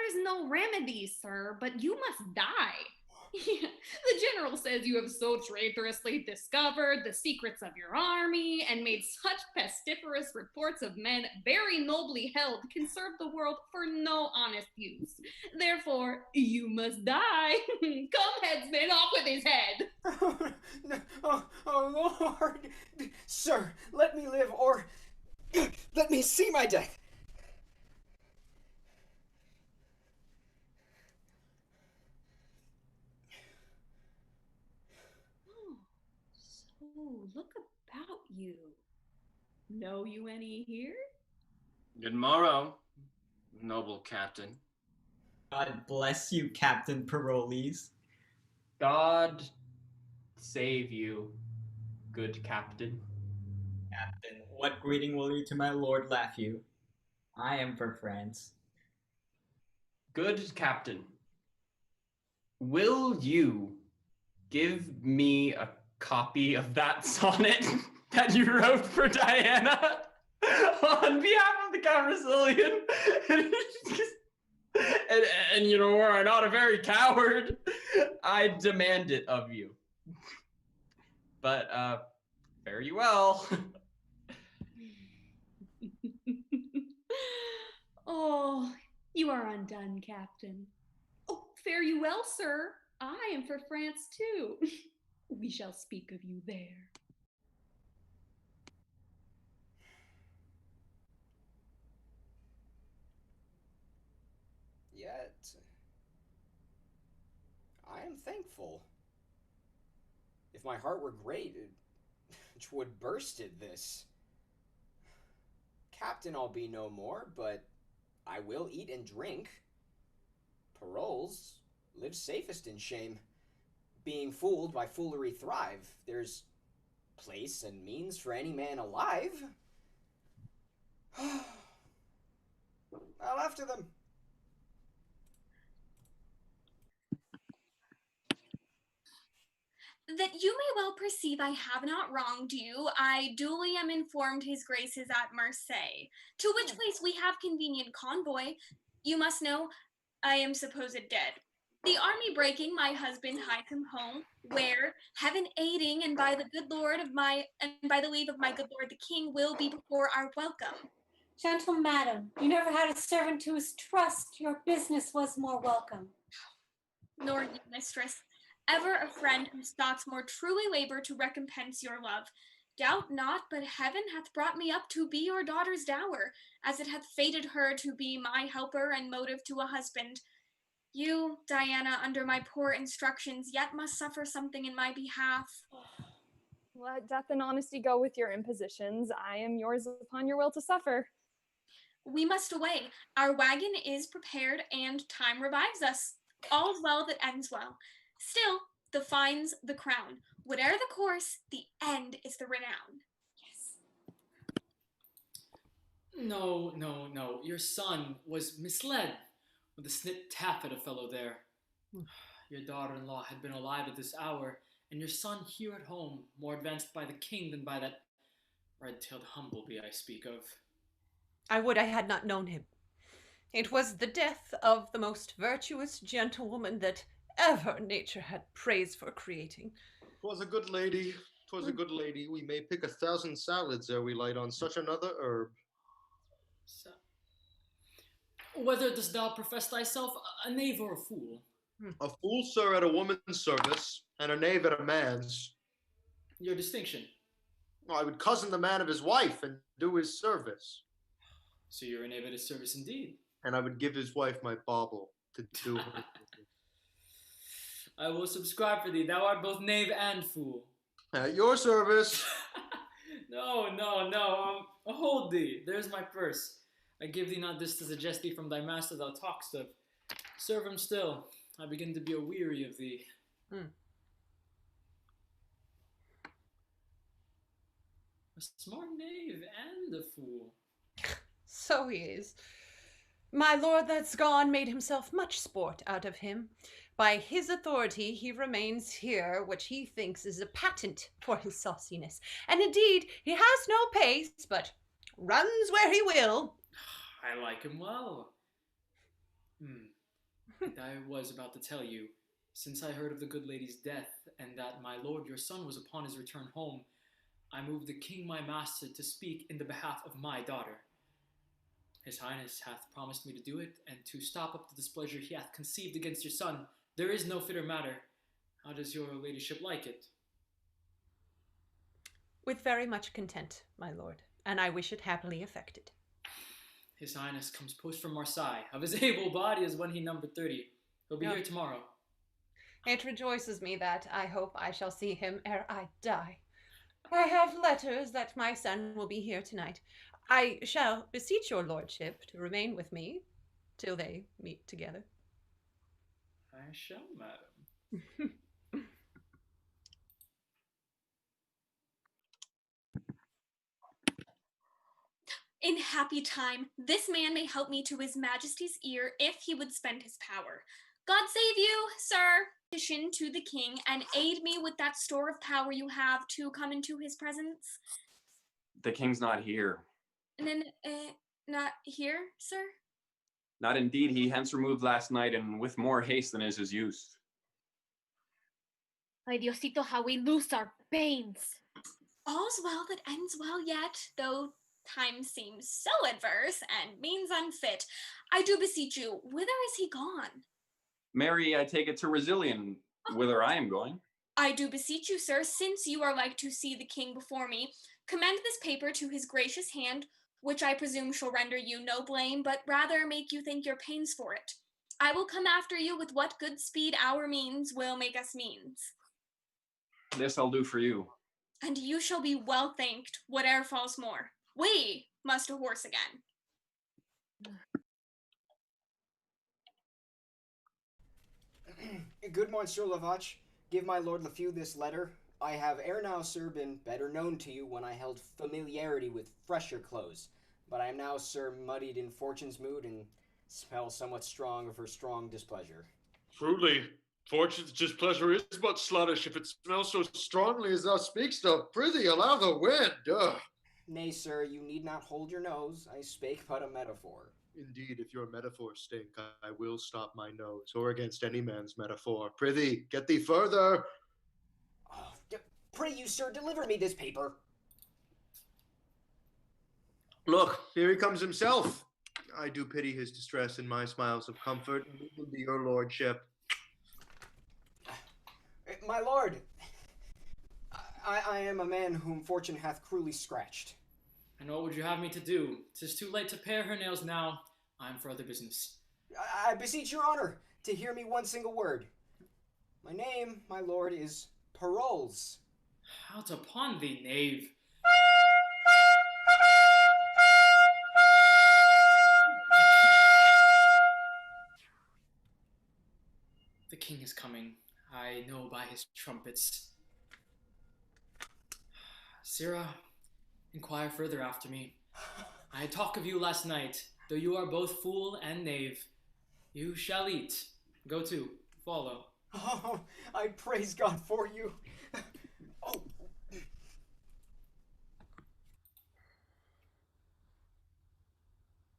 is no remedy, sir, but you must die. The general says you have so traitorously discovered the secrets of your army and made such pestiferous reports of men very nobly held can serve the world for no honest use. Therefore, you must die. Come, headsman, off with his head. Oh, Lord! Sir, let me live, or let me see my death. Oh, look about you. Know you any here? Good morrow, noble captain. God bless you, Captain Parolles. God save you, good captain. Captain, what greeting will you to my lord laugh you? I am for France. Good captain, will you give me a copy of that sonnet that you wrote for Diana on behalf of the Count Resilient? and you know, were I not a very coward, I demand it of you. But fare you well. Oh, you are undone, Captain. Oh, fare you well, sir. I am for France too. We shall speak of you there. Yet, I am thankful. If my heart were great, it would burst at this. Captain I'll be no more, but I will eat and drink. Parolles live safest in shame. Being fooled by foolery thrive. There's place and means for any man alive. I'll after them. That you may well perceive I have not wronged you, I duly am informed his grace is at Marseille, to which place we have convenient convoy. You must know, I am supposed dead. The army breaking, my husband hied him home, where, heaven aiding, and by the leave of my good lord the king, will be before our welcome. Gentle madam, you never had a servant whose trust your business was more welcome. Nor you, mistress, ever a friend whose thoughts more truly labor to recompense your love. Doubt not, but heaven hath brought me up to be your daughter's dower, as it hath fated her to be my helper and motive to a husband. You, Diana, under my poor instructions, yet must suffer something in my behalf. Let death and honesty go with your impositions. I am yours upon your will to suffer. We must away. Our wagon is prepared, and time revives us. All's well that ends well. Still, the fine's the crown. Whate'er the course, the end is the renown. No. Your son was misled with a snip tap at a fellow there. Your daughter-in-law had been alive at this hour, and your son here at home, more advanced by the king than by that red-tailed humblebee I speak of. I would I had not known him. It was the death of the most virtuous gentlewoman that ever nature had praise for creating. 'Twas a good lady, 'twas a good lady. We may pick 1,000 salads ere we light on such another herb. Whether dost thou profess thyself a knave or a fool? A fool, sir, at a woman's service, and a knave at a man's. Your distinction? I would cozen the man of his wife and do his service. So you're a knave at his service indeed. And I would give his wife my bauble to do her. I will subscribe for thee. Thou art both knave and fool. At your service. No. Hold thee. There's my purse. I give thee not this to suggest thee from thy master thou talk'st of. Serve him still. I begin to be aweary of thee. A smart knave and a fool. So he is. My lord that's gone made himself much sport out of him. By his authority he remains here, which he thinks is a patent for his sauciness. And indeed, he has no pace, but runs where he will. I like him well. And I was about to tell you, since I heard of the good lady's death, and that my lord your son was upon his return home, I moved the king my master to speak in the behalf of my daughter. His highness hath promised me to do it, and to stop up the displeasure he hath conceived against your son. There is no fitter matter. How does your ladyship like it? With very much content, my lord, and I wish it happily effected. His highness comes post from Marseille, of his able body as when he numbered 30. He'll be here tomorrow. It rejoices me that I hope I shall see him ere I die. I have letters that my son will be here tonight. I shall beseech your lordship to remain with me till they meet together. I shall, madam. In happy time, this man may help me to his majesty's ear if he would spend his power. God save you, sir. Petition to the king and aid me with that store of power you have to come into his presence. The king's not here. Not here, sir? Not indeed, he hence removed last night, and with more haste than is his use. Ay, Diosito, how we lose our pains. All's well that ends well yet, though time seems so adverse and means unfit. I do beseech you, whither is he gone? Mary, I take it to Resilian, whither I am going. I do beseech you, sir, since you are like to see the king before me, commend this paper to his gracious hand, which I presume shall render you no blame, but rather make you think your pains for it. I will come after you with what good speed our means will make us means. This I'll do for you. And you shall be well thanked, whate'er falls more. We must horse again. Good Monsieur Lavach, give my Lord Lefew this letter. I have ere now, sir, been better known to you when I held familiarity with fresher clothes, but I am now, sir, muddied in fortune's mood and smell somewhat strong of her strong displeasure. Truly, fortune's displeasure is but sluttish if it smells so strongly as thou speakst of. Prithee, allow the wind. Nay, sir, you need not hold your nose. I spake but a metaphor. Indeed, if your metaphors stink, I will stop my nose, or against any man's metaphor. Prithee, get thee further. Pray you, sir, deliver me this paper. Look, here he comes himself. I do pity his distress in my smiles of comfort, and it will be your lordship. My lord, I am a man whom fortune hath cruelly scratched. And what would you have me to do? 'Tis too late to pare her nails now. I'm for other business. I beseech your honor to hear me one single word. My name, my lord, is Parolles. Out upon thee, knave. The king is coming. I know by his trumpets. Sirrah, inquire further after me. I had talk of you last night. Though you are both fool and knave, you shall eat. Go to, follow. Oh, I praise God for you. Oh.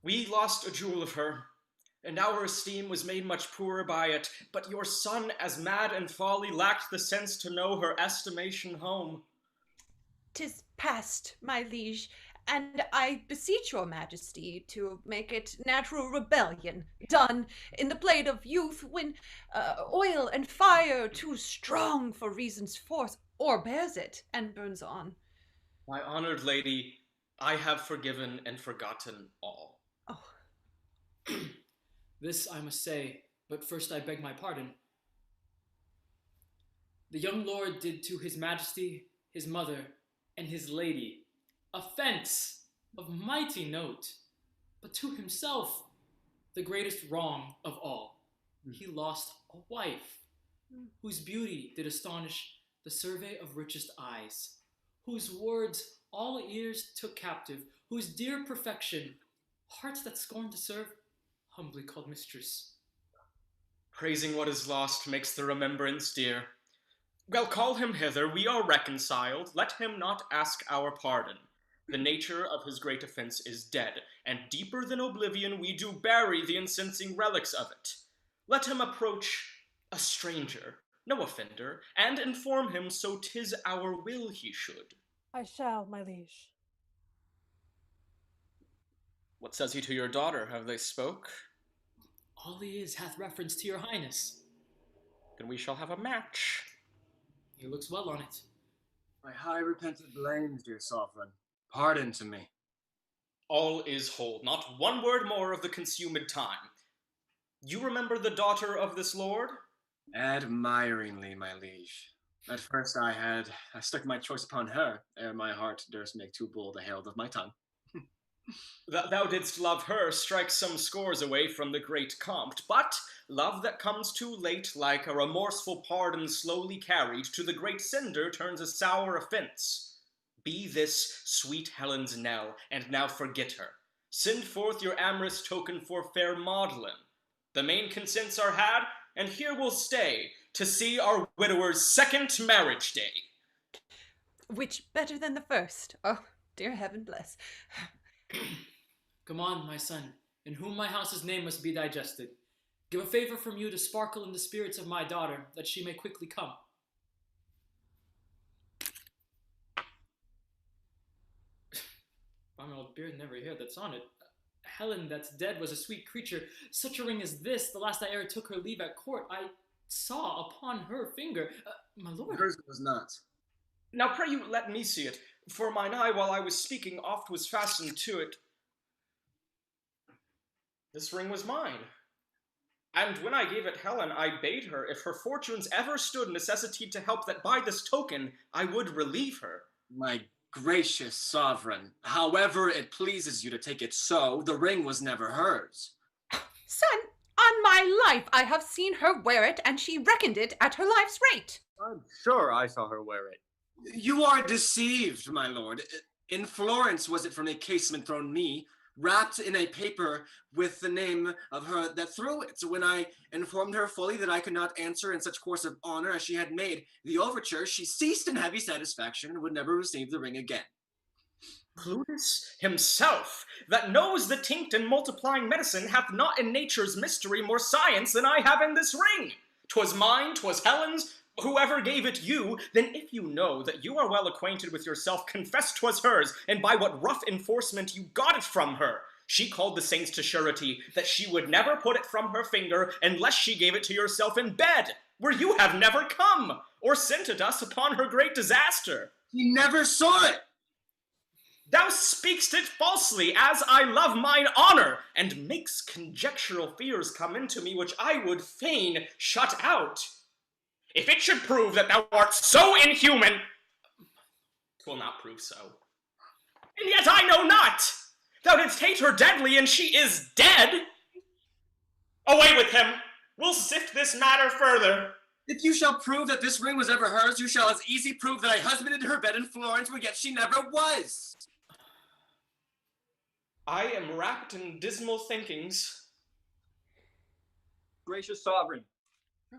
We lost a jewel of her, and our esteem was made much poorer by it, but your son, as mad in folly, lacked the sense to know her estimation home. 'Tis past, my liege, and I beseech your majesty to make it natural rebellion, done in the blade of youth, when oil and fire too strong for reason's force o'erbears it and burns on. My honored lady, I have forgiven and forgotten all. Oh. This I must say, but first I beg my pardon. The young lord did to his majesty, his mother, and his lady offense of mighty note, but to himself the greatest wrong of all. He lost a wife, whose beauty did astonish the survey of richest eyes, whose words all ears took captive, whose dear perfection hearts that scorn to serve humbly called mistress. Praising what is lost makes the remembrance dear. Well, call him hither, we are reconciled, let him not ask our pardon. The nature of his great offense is dead, and deeper than oblivion we do bury the incensing relics of it. Let him approach a stranger, no offender, and inform him so 'tis our will he should. I shall, my liege. What says he to your daughter? Have they spoke? All he is hath reference to your highness. Then we shall have a match. He looks well on it. My high repentant blames, dear sovereign. Pardon to me. All is whole, not one word more of the consumed time. You remember the daughter of this lord? Admiringly, my liege. At first I stuck my choice upon her, ere my heart durst make too bold a herald of my tongue. Thou didst love her, strike some scores away from the great compt, but love that comes too late, like a remorseful pardon slowly carried, to the great sender turns a sour offense. Be this sweet Helen's knell, and now forget her. Send forth your amorous token for fair Maudlin. The main consents are had, and here we'll stay to see our widower's second marriage day. Which better than the first? Oh, dear heaven bless. Come on, my son, in whom my house's name must be digested. Give a favor from you to sparkle in the spirits of my daughter, that she may quickly come. By my old beard, never hair that's on it. Helen that's dead was a sweet creature. Such a ring as this, the last I e'er took her leave at court, I saw upon her finger. My lord. Hers was not. Now pray you let me see it, for mine eye while I was speaking oft was fastened to it. This ring was mine. And when I gave it Helen, I bade her, if her fortunes ever stood necessity to help, that by this token I would relieve her. My gracious sovereign, however it pleases you to take it so, the ring was never hers. Son, on my life, I have seen her wear it, and she reckoned it at her life's rate. I'm sure I saw her wear it. You are deceived, my lord. In Florence was it from a casement thrown me, wrapped in a paper with the name of her that threw it. When I informed her fully that I could not answer in such course of honor as she had made the overture, she ceased in heavy satisfaction and would never receive the ring again. Plutus himself, that knows the tinct and multiplying medicine, hath not in nature's mystery more science than I have in this ring. 'Twas mine, 'twas Helen's, whoever gave it you, then if you know that you are well acquainted with yourself, confess 'twas hers, and by what rough enforcement you got it from her. She called the saints to surety that she would never put it from her finger unless she gave it to yourself in bed, where you have never come, or sent it us upon her great disaster. He never saw it. Thou speak'st it falsely, as I love mine honor, and makes conjectural fears come into me, which I would fain shut out. If it should prove that thou art so inhuman, 'twill not prove so. And yet I know not. Thou didst hate her deadly, and she is dead. Away with him. We'll sift this matter further. If you shall prove that this ring was ever hers, you shall as easy prove that I husbanded her bed in Florence, where yet she never was. I am wrapped in dismal thinkings. Gracious sovereign,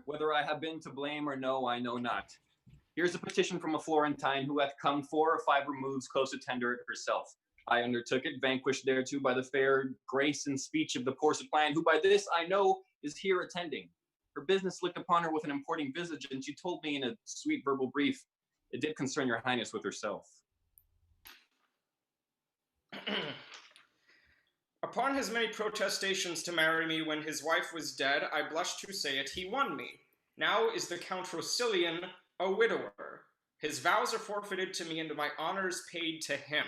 whether I have been to blame or no, I know not. Here's a petition from a Florentine who hath come 4 or 5 removes close to tender it herself. I undertook it, vanquished thereto by the fair grace and speech of the poor suppliant, who by this I know is here attending. Her business looked upon her with an importing visage, and she told me in a sweet verbal brief, it did concern your highness with herself. Upon his many protestations to marry me when his wife was dead, I blush to say it, he won me. Now is the Count Rosilian a widower. His vows are forfeited to me, and my honors paid to him.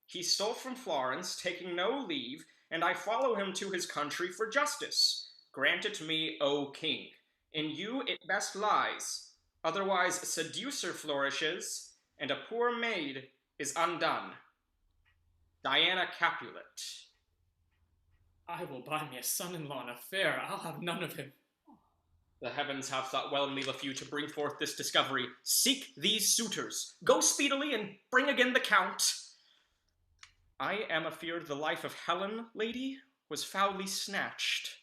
He stole from Florence, taking no leave, and I follow him to his country for justice. Grant it me, O king. In you it best lies. Otherwise a seducer flourishes, and a poor maid is undone. Diana Capulet. I will buy me a son-in-law in a fair. I'll have none of him. The heavens have thought well in me of you to bring forth this discovery. Seek these suitors. Go speedily and bring again the count. I am afeard the life of Helen, lady, was foully snatched.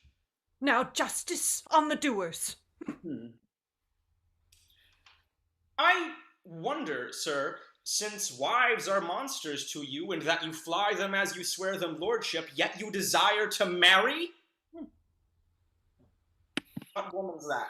Now justice on the doers. I wonder, sir, since wives are monsters to you, and that you fly them as you swear them lordship, yet you desire to marry? What woman's that?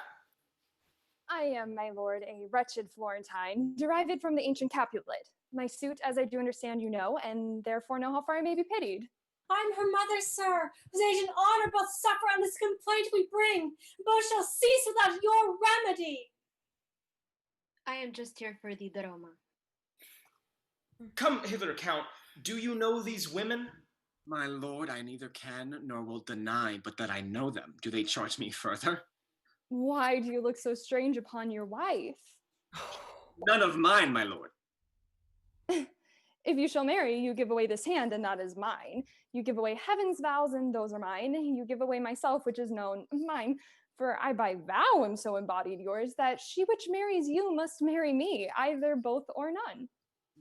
I am, my lord, a wretched Florentine, derived from the ancient Capulet. My suit, as I do understand you know, and therefore know how far I may be pitied. I'm her mother, sir, whose age and honor both suffer on this complaint we bring. Both shall cease without your remedy. I am just here for the drama. Come hither, Count. Do you know these women? My lord, I neither can nor will deny, but that I know them. Do they charge me further? Why do you look so strange upon your wife? None of mine, my lord. If you shall marry, you give away this hand, and that is mine. You give away heaven's vows, and those are mine. You give away myself, which is known mine. For I by vow am so embodied yours, that she which marries you must marry me, either both or none.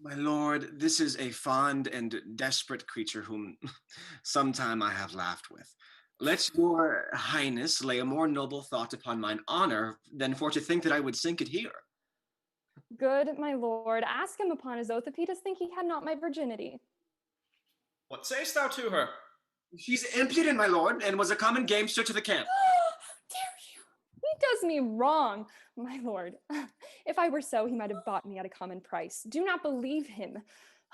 My lord, this is a fond and desperate creature whom sometime I have laughed with. Let your highness lay a more noble thought upon mine honor than for to think that I would sink it here. Good, my lord, ask him upon his oath if he does think he had not my virginity. What sayest thou to her? She's impudent, my lord, and was a common gamester to the camp. He does me wrong, my lord. If I were so, he might have bought me at a common price. Do not believe him.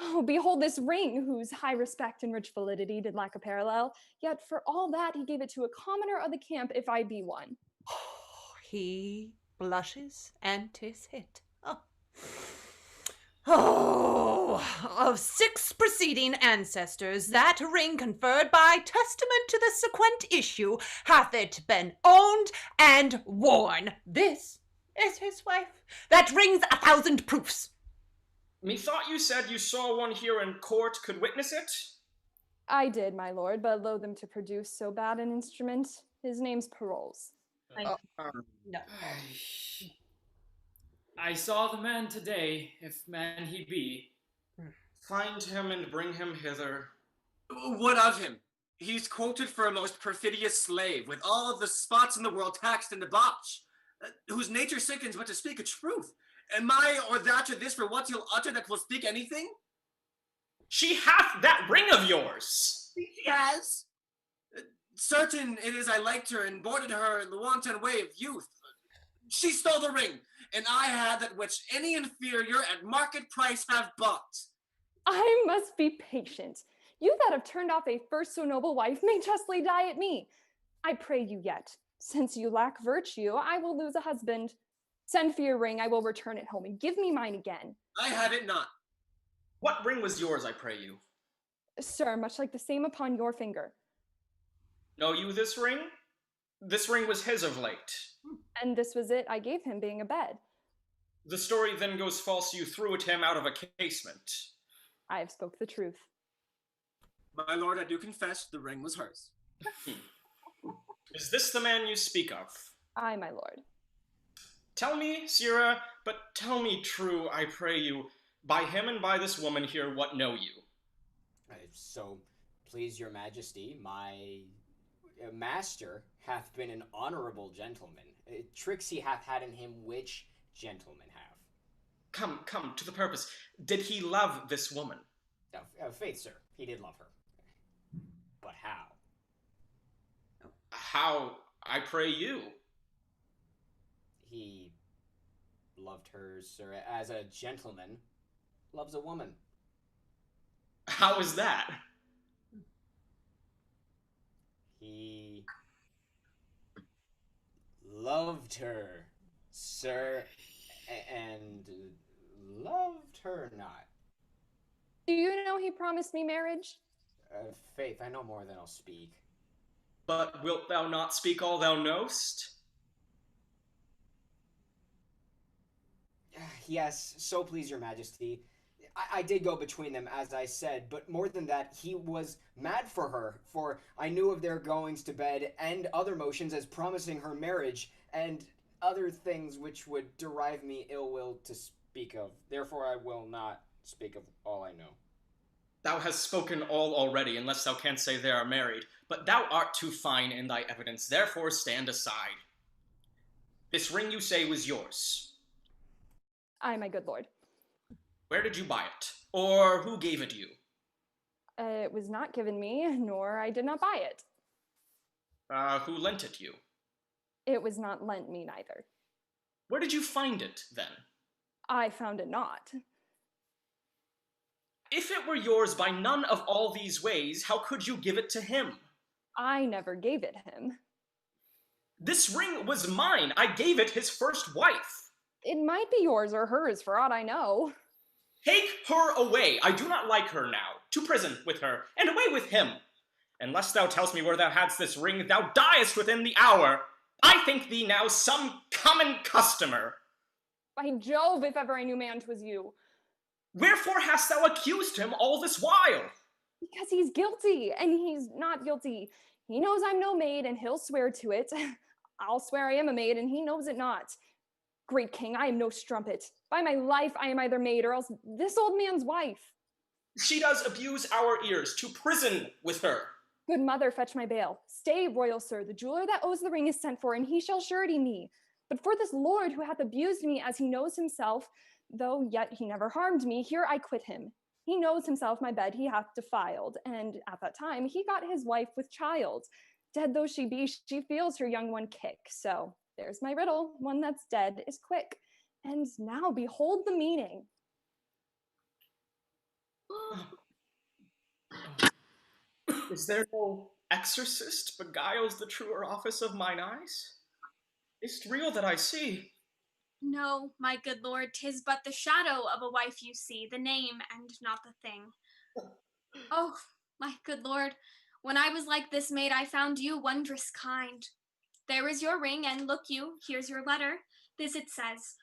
Oh, behold this ring, whose high respect and rich validity did lack a parallel. Yet for all that, he gave it to a commoner of the camp, if I be one. He blushes, and 'tis hit. Oh, of 6 preceding ancestors, that ring conferred by testament to the sequent issue hath it been owned and worn. This is his wife. That rings 1,000 proofs. Methought you said you saw one here in court could witness it? I did, my lord, but loath them to produce so bad an instrument. His name's Parolles. No. I saw the man today, if man he be. Find him and bring him hither. What of him? He's quoted for a most perfidious slave, with all of the spots in the world taxed and debauched, whose nature sickens but to speak a truth. Am I or that or this for what he'll utter that will speak anything? She hath that ring of yours. She has. Certain it is I liked her and boarded her in the wanton way of youth. She stole the ring, and I had that which any inferior at market price have bought. I must be patient. You that have turned off a first so noble wife may justly die at me. I pray you yet. Since you lack virtue, I will lose a husband. Send for your ring, I will return it home, and give me mine again. I have it not. What ring was yours, I pray you? Sir, much like the same upon your finger. Know you this ring? This ring was his of late. And this was it I gave him, being abed. The story then goes false, you threw it him out of a casement. I have spoke the truth. My lord, I do confess the ring was hers. Is this the man you speak of? Aye, my lord. Tell me, Sirrah, but tell me true, I pray you, by him and by this woman here, what know you? So, please your majesty, my master hath been an honorable gentleman. Tricks he hath had in him which gentlemen have. Come, to the purpose. Did he love this woman? Faith, sir, he did love her. But how? How, I pray you? He loved her, sir, as a gentleman loves a woman. How is that? He loved her, sir, and loved her not. Do you know he promised me marriage? Faith, I know more than I'll speak. But wilt thou not speak all thou knowst? Yes, so please your majesty. I did go between them, as I said, but more than that, he was mad for her, for I knew of their goings to bed and other motions as promising her marriage, and other things which would derive me ill will to speak of. Therefore I will not speak of all I know. Thou hast spoken all already, unless thou canst say they are married, but thou art too fine in thy evidence, therefore stand aside. This ring you say was yours. Aye, my good lord. Where did you buy it? Or who gave it you? It was not given me, nor I did not buy it. Who lent it you? It was not lent me neither. Where did you find it, then? I found it not. If it were yours by none of all these ways, how could you give it to him? I never gave it him. This ring was mine. I gave it his first wife. It might be yours or hers, for aught I know. Take her away. I do not like her now. To prison with her, and away with him. Unless thou tellst me where thou hadst this ring, thou diest within the hour. I think thee now some common customer. By Jove, if ever I knew man 'twas you. Wherefore hast thou accused him all this while? Because he's guilty, and he's not guilty. He knows I'm no maid, and he'll swear to it. I'll swear I am a maid, and he knows it not. Great king, I am no strumpet. By my life, I am either maid or else this old man's wife. She does abuse our ears. To prison with her. Good mother, fetch my bail. Stay, royal sir, the jeweler that owes the ring is sent for, and he shall surety me. But for this lord who hath abused me as he knows himself, though yet he never harmed me, here I quit him. He knows himself my bed he hath defiled, and at that time he got his wife with child. Dead though she be, she feels her young one kick. So there's my riddle, one that's dead is quick. And now behold the meaning. Is there no exorcist beguiles the truer office of mine eyes? Is't real that I see? No, my good lord, 'tis but the shadow of a wife you see, the name and not the thing. Oh, my good lord, when I was like this maid, I found you wondrous kind. There is your ring, and look you, here's your letter. This it says,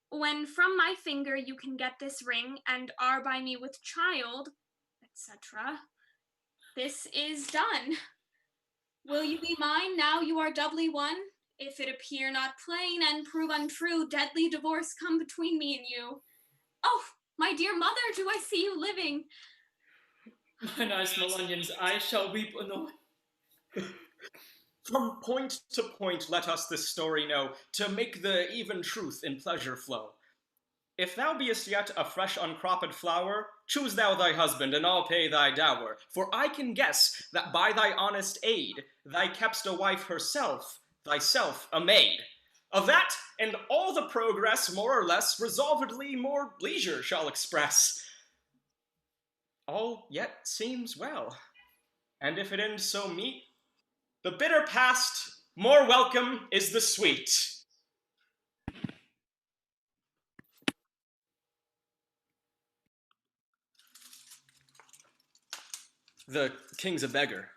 when from my finger you can get this ring, and are by me with child, etc. This is done. Will you be mine now you are doubly won? If it appear not plain and prove untrue, deadly divorce come between me and you. Oh, my dear mother, do I see you living? My nice Melanians, I shall weep anon. From point to point let us this story know, to make the even truth in pleasure flow. If thou beest yet a fresh uncropped flower, choose thou thy husband, and I'll pay thy dower. For I can guess that by thy honest aid, thou kept'st a wife herself, thyself a maid. Of that, and all the progress, more or less, resolvedly more leisure shall express. All yet seems well, and if it end so meet, the bitter past, more welcome is the sweet. The king's a beggar.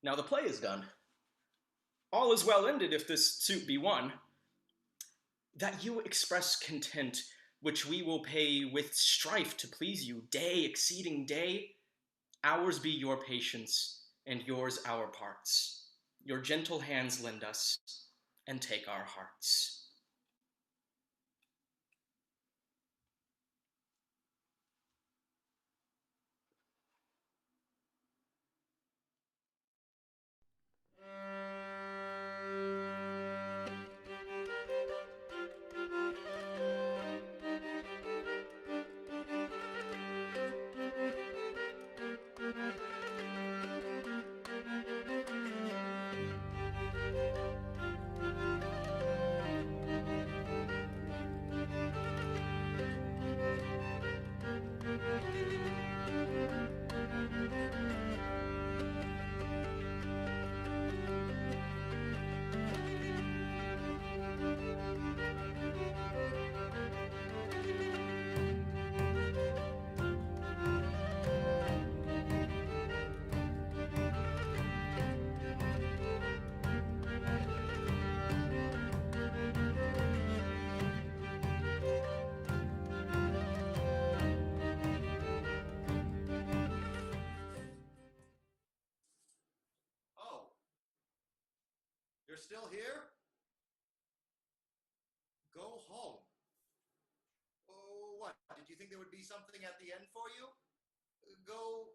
Now the play is done. All is well ended if this suit be won. That you express content, which we will pay with strife to please you, day exceeding day. Ours be your patience, and yours our parts. Your gentle hands lend us, and take our hearts. You're still here? Go home. Oh, what? Did you think there would be something at the end for you? Go